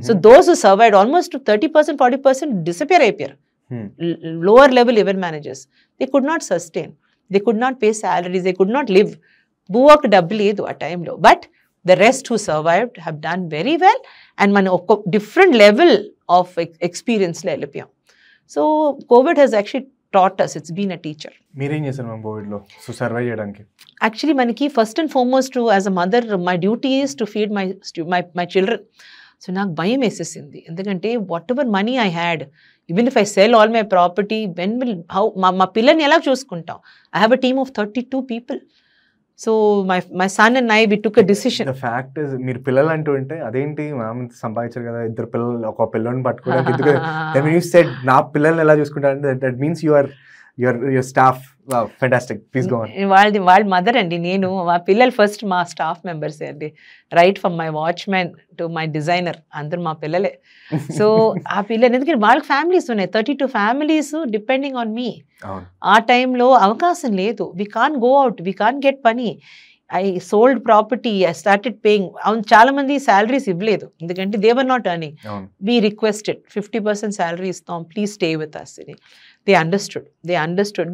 So those who survived almost 30%, 40% disappear అయిపోయారు. Lower level event managers, they could not sustain, they could not pay salaries, they could not live. బువ్వకు డబ్బు లేదు ఆ టైంలో. But the rest who survived have done very well, and man oka different level of experience lo elipiyam. So COVID has actually taught us, it's been a teacher. మీరేం చేశారు ma'am కోవిడ్లో so survive చేయడానికి? Actually manaki first and foremost, as a mother, my duty is to feed my children. So నాకు భయం వేసేసింది, ఎందుకంటే whatever money I had, even if I sell all my property, when will మా పిల్లని ఎలా చూసుకుంటాం? I have a team of 32 people. So my son and I, we took a decision. The fact is, మీరు పిల్లలు అంటూ ఉంటే అదేంటి ma'am సంపాదించారు కదా, ఇద్దరు పిల్లలు, ఒక పిల్లని పట్టుకోవడానికి. Then when you said నా పిల్లల్ని ఎలా చూసుకుంటారంటే, that means your staff. Wow, fantastic. Please go on. వాళ్ళ మదర్ అండి, నేను మా పిల్లలు ఫస్ట్ మా స్టాఫ్ మెంబర్స్ అండి. Right from my watchman to my designer, అందరు మా పిల్లలే. సో ఆ పిల్లలు, ఎందుకంటే వాళ్ళకి ఫ్యామిలీస్ ఉన్నాయి, 32 ఫ్యామిలీస్ డిపెండింగ్ ఆన్ మీ. ఆ టైంలో అవకాశం లేదు, we can go out, we can get పని. I sold property, I started paying. చాలా మంది శాలరీస్ ఇవ్వలేదు, ఎందుకంటే they were not earning. We requested 50% salary ఇస్తాం, ప్లీజ్ స్టే విత్ అస్ అని. They understood.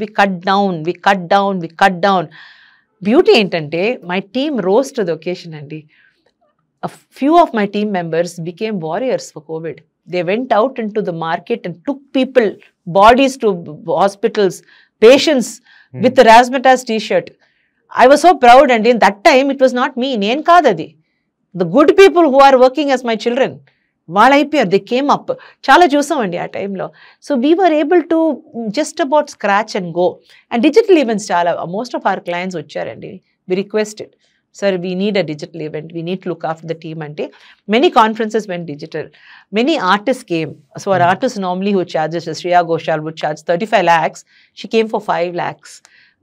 We cut down. Beauty ఏంటంటే, my team rose to the occasion అండి. A few of my team members became warriors for COVID. They went out into the market and took people, bodies to hospitals, patients with the Razzmatazz t-shirt. I was so proud, and in that time it was not me, నేను కాదది. The good people who are working as my children, వాళ్ళు అయిపోయారు, they came up. చాలా చూసామండి ఆ టైంలో. So we were able to just about scratch and go. And digital events చాలా, most of our clients వచ్చారండి. We requested, sir we need a digital event, we need to look after the team అంటే. Many conferences went digital, many artist came. So our artist normally who charges, Shreya Ghoshal would charge 35 lakhs, she came for 5 lakhs.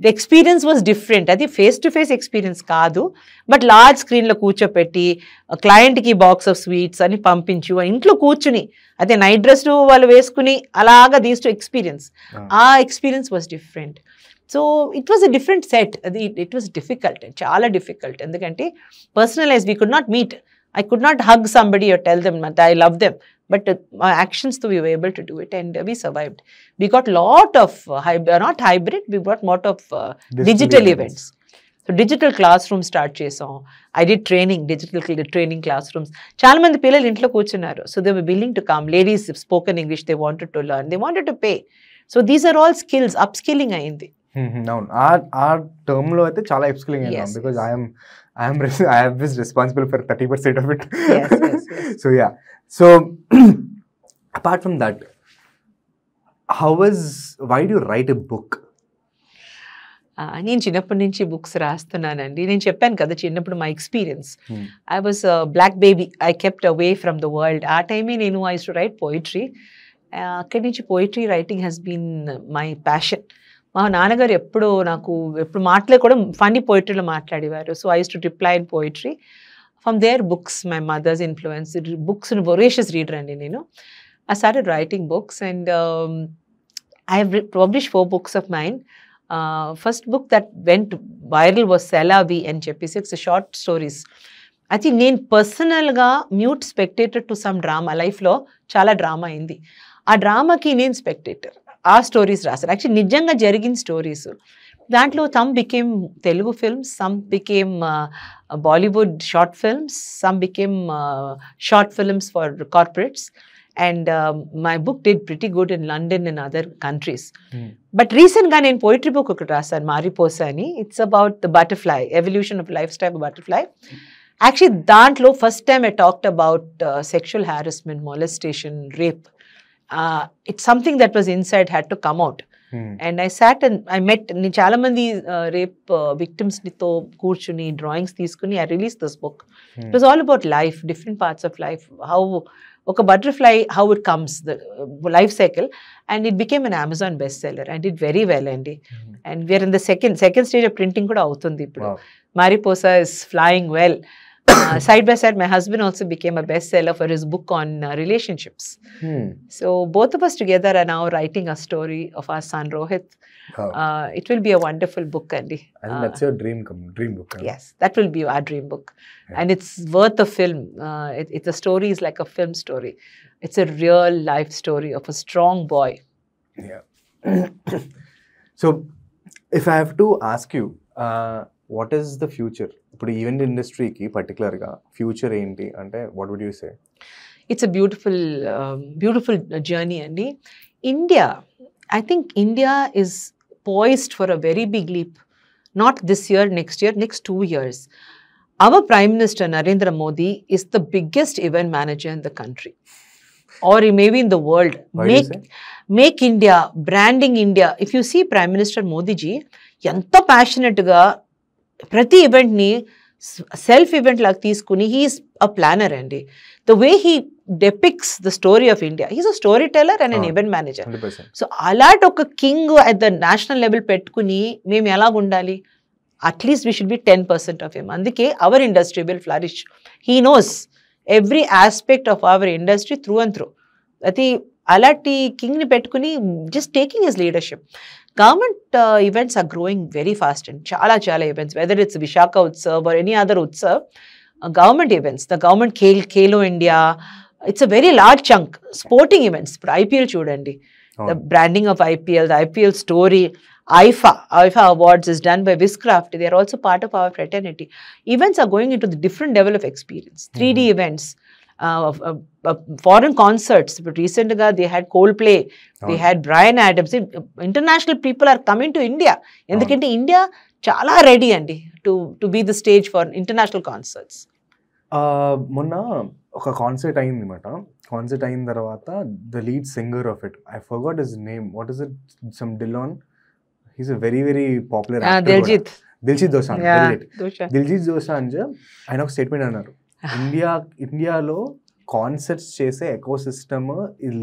The experience was different. అది face to face experience కాదు, but large స్క్రీన్లో కూర్చోపెట్టి క్లయింట్కి box of sweets అని పంపించు, ఇంట్లో కూర్చుని, అదే నైట్ డ్రెస్ వాళ్ళు వేసుకుని అలాగా దీస్ టు ఎక్స్పీరియన్స్. ఆ experience was different. So it was a different set. అది ఇట్ వాజ్ డిఫికల్ట్, చాలా డిఫికల్ట్. ఎందుకంటే personalize, we could not meet. I could not hug somebody or tell them that I love them. But my actions, we were able to do it, and we survived. We got lot of, not hybrid, we got lot of digital events. So digital classrooms start chesam. I did training, digital training classrooms. Chaala mandi pillalu intlo కూర్చున్నారు. So they were willing to come. Ladies spoken English, they wanted to learn, they wanted to pay. So these are all skills, upskilling అయింది. అవును, ఆ term లో అయితే చాలా upskilling అయ్యాం, because I was responsible for 30% of it. Yes. So yeah. So apart from that, why do you write a book? నేను చిన్నప్పటి నుంచి బుక్స్ రాస్తున్నానండి. నేను చెప్పాను కదా చిన్నప్పుడు my experience. I was black baby, I kept away from the world. ఆ టైమే నేను I use to write poetry. అక్కడి నుంచి poetry writing has been my passion. మా నాన్నగారు ఎప్పుడు మాటలే కూడా ఫన్నీ పోయిటరీలో మాట్లాడేవారు. So I use to reply in poetry. From there books, my mother's influence, books voracious reader అండి నేను. I started writing books, and I have published 4 books of mine. First book that went viral was Selavi అని చెప్పేసి, it's short stories. అయితే నేను పర్సనల్గా mute spectator to some drama, లైఫ్లో చాలా drama అయింది. ఆ డ్రామాకి నేను స్పెక్టేటర్. ఆ స్టోరీస్ రాశారు, యాక్చువల్లీ నిజంగా జరిగిన స్టోరీస్. దాంట్లో some became Telugu films, some became Bollywood short films, some became short films for corporates. And my book did pretty good in London and other countries. But recently, నేను poetry book ఒకటి రాశాను, మారిపోసా అని. It's about the butterfly, evolution of lifestyle of butterfly. Actually, దాంట్లో first time I talked about sexual harassment, molestation, rape. It's something that was inside had to come out. And I sat and I met చాలా మంది rape victims నితో కూర్చుని drawings తీసుకుని I released this book. It was all about life, different parts of life, how ఒక butterfly, how it comes, the life cycle, and it became an Amazon bestseller and did very well అండి. And we are in the second stage of printing కూడా అవుతుంది ఇప్పుడు. Mariposa is flying well. Side by side, my husband also became a bestseller for his book on relationships. So both of us together are now writing a story of our son Rohit. It will be a wonderful book, Andy. I think that's your dream book. Yes, that will be our dream book. And it's worth a film. The story is like a film story. It's a real life story of a strong boy. Yeah. So, if I have to ask you, what is the future? ఇప్పుడు event ఇండస్ట్రీకి పర్టికులర్గా future ఏంటి అంటే what would you say? It's a beautiful journey అండి. India, I think India is poised for a very big leap. Not this year, next year, next 2 years. Our Prime Minister Narendra Modi is the biggest event manager in the country. Or maybe in the world. Make India, branding India. If you see Prime Minister Modi ji, ento passionate ga ప్రతి ఈవెంట్ని self event లాగా తీసుకుని he is a planner అండి. The way he depicts the story of India, he's a story teller and an event manager. So అలాంటి ఒక king at the national level పెట్టుకుని మేము ఎలాగ ఉండాలి? At least we should be 10% of him. అందుకే our industry will flourish. He knows every aspect of our industry through and through. అది అలాంటి కింగ్ని పెట్టుకుని just taking his leadership. Government events are growing very fast and chala events, whether it's Vishaka Utsav or any other Utsav, government events, the government Khelo India, it's a very large chunk. Sporting events, IPL chudandi, the branding of IPL, the IPL story, IFA Awards is done by Viscraft. They are also part of our fraternity. Events are going into the different level of experience. 3D events, foreign concerts, but recently they had Coldplay, they had Bryan Adams. International people are coming to India. Endukante India chala ready andi to be the stage for international concerts. మొన్న ఒక concert అయింది మాట. Concert అయిన తర్వాత the lead singer of it, I forgot his name, what is it, some Dillon, he's a very very popular actor. Diljit Dosanjh. Diljit Dosanjh ఆయన ఒక statement అన్నారు, ఇండియాలో కాన్సర్ట్స్ చేసే ఎకో సిస్టమ్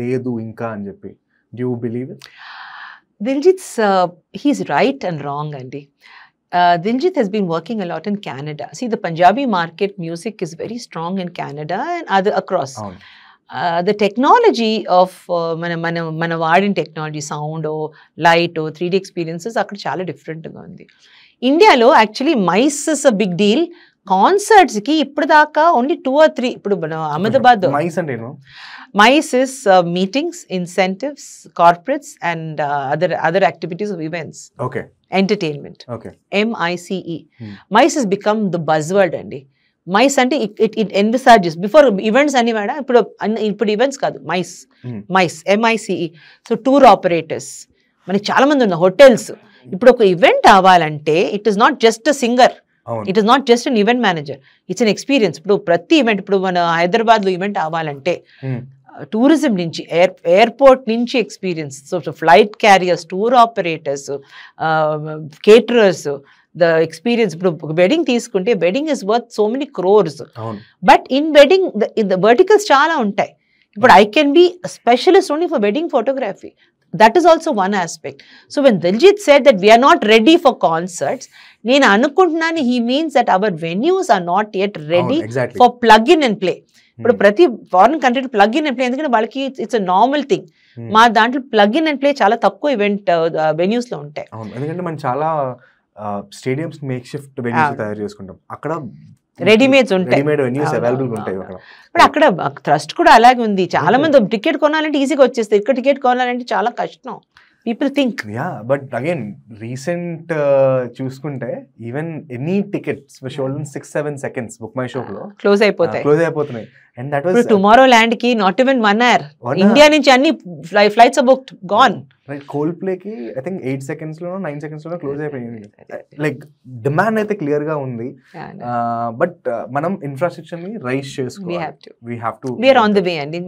లేదు ఇంకా అని చెప్పి. Do you believe it? Diljit's he's right and wrong, Andy. Diljit has been working a lot in Canada. See, the Punjabi market music is very strong in Canada and other across. The technology of మన వాడిన technology, sound, light, 3D experiences అక్కడ చాలా డిఫరెంట్గా ఉంది. ఇండియాలో actually MICE is a big deal. Concerts కి ఇప్పుడు దాకా ఓన్లీ 2 or 3. ఇప్పుడు Ahmedabad MICE is meetings, incentives, corporates and other activities of events, entertainment. MICE. MICE is become the buzzword అండి. మైస్ అంటే ఇట్ ఎన్విసార్జెస్ బిఫోర్ ఈవెంట్స్ అని వాడా, ఇప్పుడు events కాదు, MICE MICE. So tour operators మనకి చాలా మంది ఉన్నారు, హోటల్స్. ఇప్పుడు ఒక ఈవెంట్ అవ్వాలంటే it is not just a singer, it is not just an event manager, it's an experience. ఇప్పుడు ప్రతి ఈవెంట్, ఇప్పుడు మన హైదరాబాద్లో ఈవెంట్ అవ్వాలంటే టూరిజం నుంచి, ఎయిర్పోర్ట్ నుంచి experience, so flight carriers, tour operators, caterers, the experience. ఇప్పుడు వెడ్డింగ్ తీసుకుంటే wedding is worth so many crores, but in wedding the verticals చాలా ఉంటాయి. ఇప్పుడు I can be specialist only for wedding photography. That is also one aspect. So when Diljit said that we are not ready for concerts, నేను అనుకుంటున్నాను he means that our venues are not yet ready for plug in and play. ఇప్పుడు ప్రతి foreign country plug in and play, ఎందుకంటే వాళ్ళకి it's a normal thing. మా దాంట్లో plug in and play చాలా తక్కువ ఈవెంట్ వెన్యూస్ లో ఉంటాయి. ఎందుకంటే మనం చాలా స్టేడియంస్ మేక్ షిఫ్ట్ వెన్యూస్ తయారు చేసుకుంటాం, అక్కడ రెడీమేడ్స్ ఉంటాయి, ఇప్పుడు అక్కడ ట్రస్ట్ కూడా అలాగే ఉంది. చాలా మంది టికెట్ కొనాలంటే ఈజీగా వచ్చేస్తుంది, ఇక్కడ టికెట్ కొనాలంటే చాలా కష్టం. People think. Yeah but again recent చూసుకుంటే even any tickets sold 6-7 seconds book my షోలో క్లోజ్ అయిపోతున్నాయి. And that was Tomorrowland కి నాట్ ఈవెన్ 1 hour ఇండియా నుంచి అన్ని flights are booked gone. Right, cold ప్లేకి ఐ థింక్ 8 seconds లోనో 9 seconds లోనో close అయిపోయింది. లైక్ డిమాండ్ అయితే క్లియర్ గా ఉంది, బట్ మనం ఇన్ఫ్రాస్ట్రక్చర్ ని రైజ్ చేసుకోవాలి. we have to we are on the way and in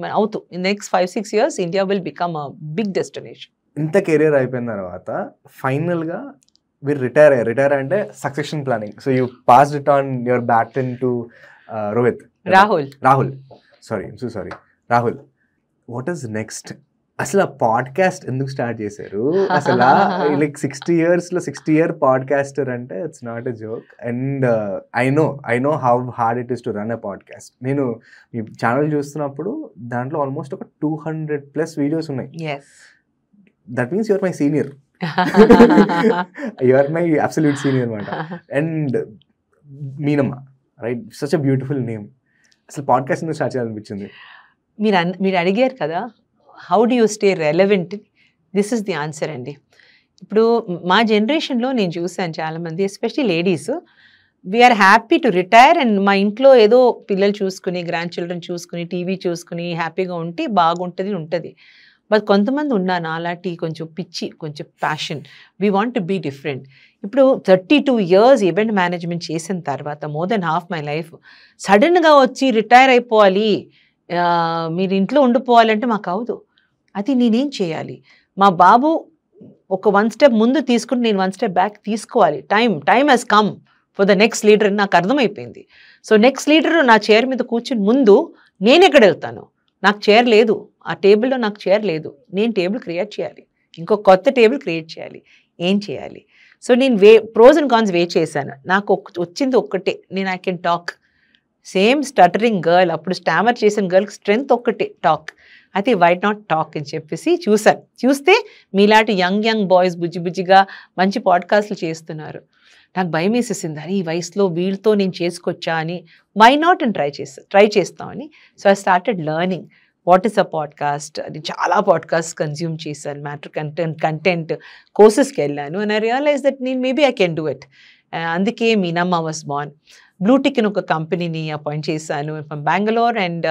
next 5-6 years India will become a big destination. ఇంత కెరీర్ అయిపోయిన తర్వాత ఫైనల్ గా మీరు రిటైర్ అంటే succession planning. So you pass it on your baton to Rohit. Rahul what is next? అసలు ఆ podcast ఎందుకు start చేశారు? అసలు లైక్ 60 year పాడ్కాస్టర్ అంటే it's not a joke. And I know how hard it is to run a podcast. నేను మీ channel చూస్తున్నప్పుడు దాంట్లో almost ఒక 200+ వీడియోస్ ఉన్నాయి. That means your my senior. Your my absolute senior అనమాట. And Meenamma, right, such a beautiful name. అసలు podcast ఎందుకు start చేయాలనిపించింది? మీరు అడిగారు కదా, how do you stay relevant? This is the answer అండి. ఇప్పుడు మా జనరేషన్లో నేను చూసాను చాలామంది, especially ladies, we are happy to retire and మా ఇంట్లో ఏదో పిల్లలు చూసుకుని, గ్రాండ్ చిల్డ్రన్ చూసుకుని, టీవీ చూసుకుని హ్యాపీగా ఉంటే ఉంటుంది. బట్ కొంతమంది ఉన్నాను అలాంటి కొంచెం పిచ్చి, కొంచెం passion, we want to be different. ఇప్పుడు 32 years ఈవెంట్ మేనేజ్మెంట్ చేసిన తర్వాత, more than half my life, సడన్గా వచ్చి రిటైర్ అయిపోవాలి, మీరు ఇంట్లో ఉండిపోవాలంటే మాకు అవదు. అది నేనేం చేయాలి? మా బాబు ఒక 1 step ముందు తీసుకుంటే నేను 1 step బ్యాక్ తీసుకోవాలి. Time has come for the next leader అని నాకు అర్థమైపోయింది. సో నెక్స్ట్ లీడర్ నా చైర్ మీద కూర్చుని ముందు నేను ఎక్కడ వెళ్తాను? నాకు చైర్ లేదు, ఆ టేబుల్లో నాకు చైర్ లేదు, నేను టేబుల్ క్రియేట్ చేయాలి, ఇంకో కొత్త టేబుల్ క్రియేట్ చేయాలి. ఏం చేయాలి? సో నేను ప్రోస్ అండ్ కాన్స్ చేశాను. నాకు వచ్చింది ఒక్కటే, నేను I can talk. Same stuttering girl, అప్పుడు స్టామర్ చేసిన గర్ల్కి స్ట్రెంగ్త్ ఒక్కటే, టాక్. అయితే వై నాట్ టాక్ అని చెప్పేసి చూస్తే మీలాంటి యంగ్ బాయ్స్ బుజ్జిగా మంచి పాడ్కాస్ట్లు చేస్తున్నారు. నాకు భయం వేసేసింది, అని ఈ వయసులో వీళ్ళతో నేను చేసుకొచ్చా అని. వై నాట్ అని ట్రై చేస్తామని. So I started learning what is a podcast. అది చాలా పాడ్కాస్ట్ కన్జ్యూమ్ చేశాను, మ్యాటర్ కంటెంట్ కోర్సెస్కి వెళ్ళాను. అండ్ ఐ రియలైజ్ దట్ నేను maybe I can do it. అందుకే మీనమ్మ వాస్ బార్న్. బ్లూటిక్ అని ఒక కంపెనీని అపాయింట్ చేశాను from Bengaluru, and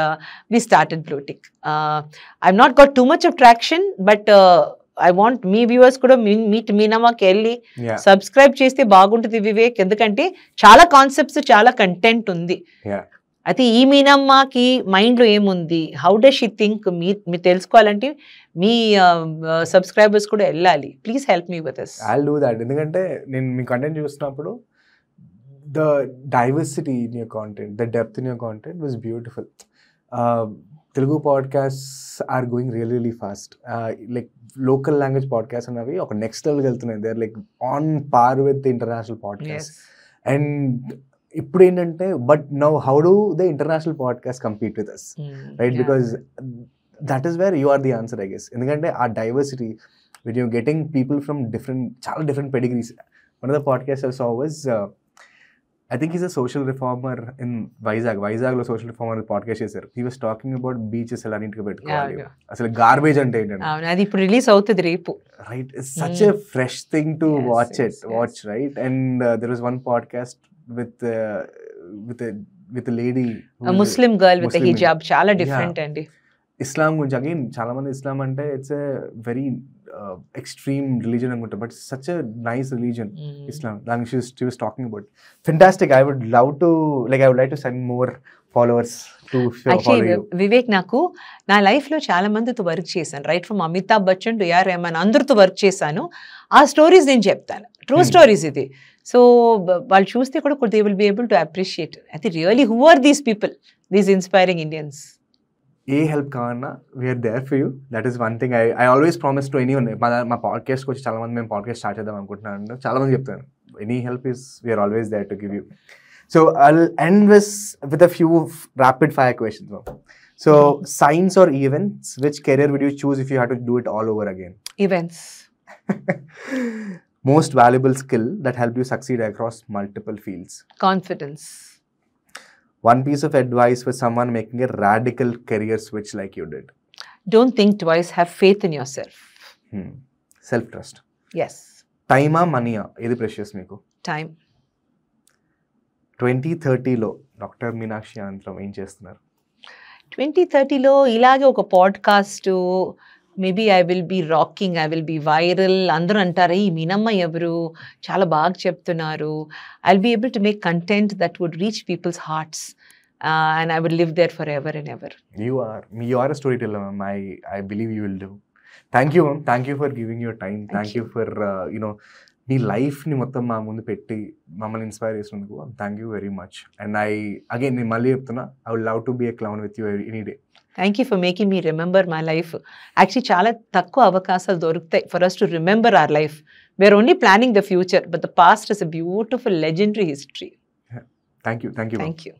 we started blue tick. I not got too much of traction, but I want me viewers కూడా మీనమ్మకి వెళ్ళి subscribe చేస్తే బాగుంటుంది వివేక్, ఎందుకంటే చాలా కాన్సెప్ట్స్, చాలా కంటెంట్ ఉంది. అయితే ఈ మీనమ్మకి మైండ్లో ఏముంది, హౌ డస్ షీ థింక్, మీరు తెలుసుకోవాలంటే మీ సబ్స్క్రైబర్స్ కూడా వెళ్ళాలి. Please help me with this. I will do that. ఎందుకంటే నేను మీ కంటెంట్ చూస్తున్నప్పుడు the diversity in your content, the depth in your content was beautiful. Telugu podcasts are going really fast. Like local language podcasts and avi oka next level veltunnayi. They are like on par with the international podcasts. And ippudu endante, but now how do the international podcasts compete with us? Right? Because that is where you are the answer, I guess. Endukante our diversity, when you're getting people from chala different pedigrees. One of the podcasts I saw was I think he's a social reformer in Vizag lo social reformer podcast chesaru. He was talking about beaches ela neatga pettukovali, asalu garbage ante entandi. avunu adi ippudu release avutadi repu, right? It's such a fresh thing to watch, right? And there was one podcast with a lady, a Muslim girl with a hijab, chala different andi. Islam గురించి again చాలా మంది Islam అంటే it's a very extreme religion అనుకుంటారు, but such a nice religion Islam. దానికి she was talking about fantastic. I would like to send more followers to follow you. Vivek, నాకు నా లైఫ్లో చాలా మందితో వర్క్ చేశాను, right from Amitabh Bachchan to AR Rahman, అందరితో work చేశాను. ఆ స్టోరీస్ నేను చెప్తాను, ట్రూ స్టోరీస్ ఇది. సో వాళ్ళు చూస్తే కూడా they will be able to appreciate. అయితే really who are these people, these inspiring Indians? ఏ హెల్ప్ కావాలన్నా we are there for you. That is one thing I always promise to anyone. మా పాడ్కాస్ట్కి వచ్చి చాలా మంది మేము పాడ్కాస్ట్ స్టార్ట్ చేద్దాం అనుకుంటున్నాను, చాలా మంది చెప్తాను, any help is we're always there to give you. So I'll end with a few rapid fire questions. So science or events, which career would you choose if you had to do it all over again? Events. Most valuable skill that helped you succeed across multiple fields? Confidence. One piece of advice for someone making a radical career switch like you did? Don't think twice, have faith in yourself. Self trust. Yes. టైమా మనీయా ఏది precious మీకు? Time. 2030లో doctor Meenakshi అనంతరం ఏం చేస్తున్నారు? 2030లో ఇలాగే ఒక podcast, maybe I will be rocking, I will be viral. అందరూ అంటారు ఈ మీనమ్మ ఎవరు, చాలా బాగా చెప్తున్నారు. I will be able to make content that would reach people's hearts and I would live there forever and ever. You are a storyteller, ma'am. I believe you will do. Thank you, ma'am. Thank you for giving your time. Thank you for మీ లైఫ్ని మొత్తం మా ముందు పెట్టి మమ్మల్ని inspire చేసినందుకు thank you very much. And నేను మళ్ళీ చెప్తున్నా, I would love to be a clown with you any day. Thank you for making me remember my life. Actually చాలా తక్కువ అవకాశాలు దొరుకుతాయి for us to remember our life. We're only planning the future, but the past is a beautiful legendary history. Thank you. Thank you.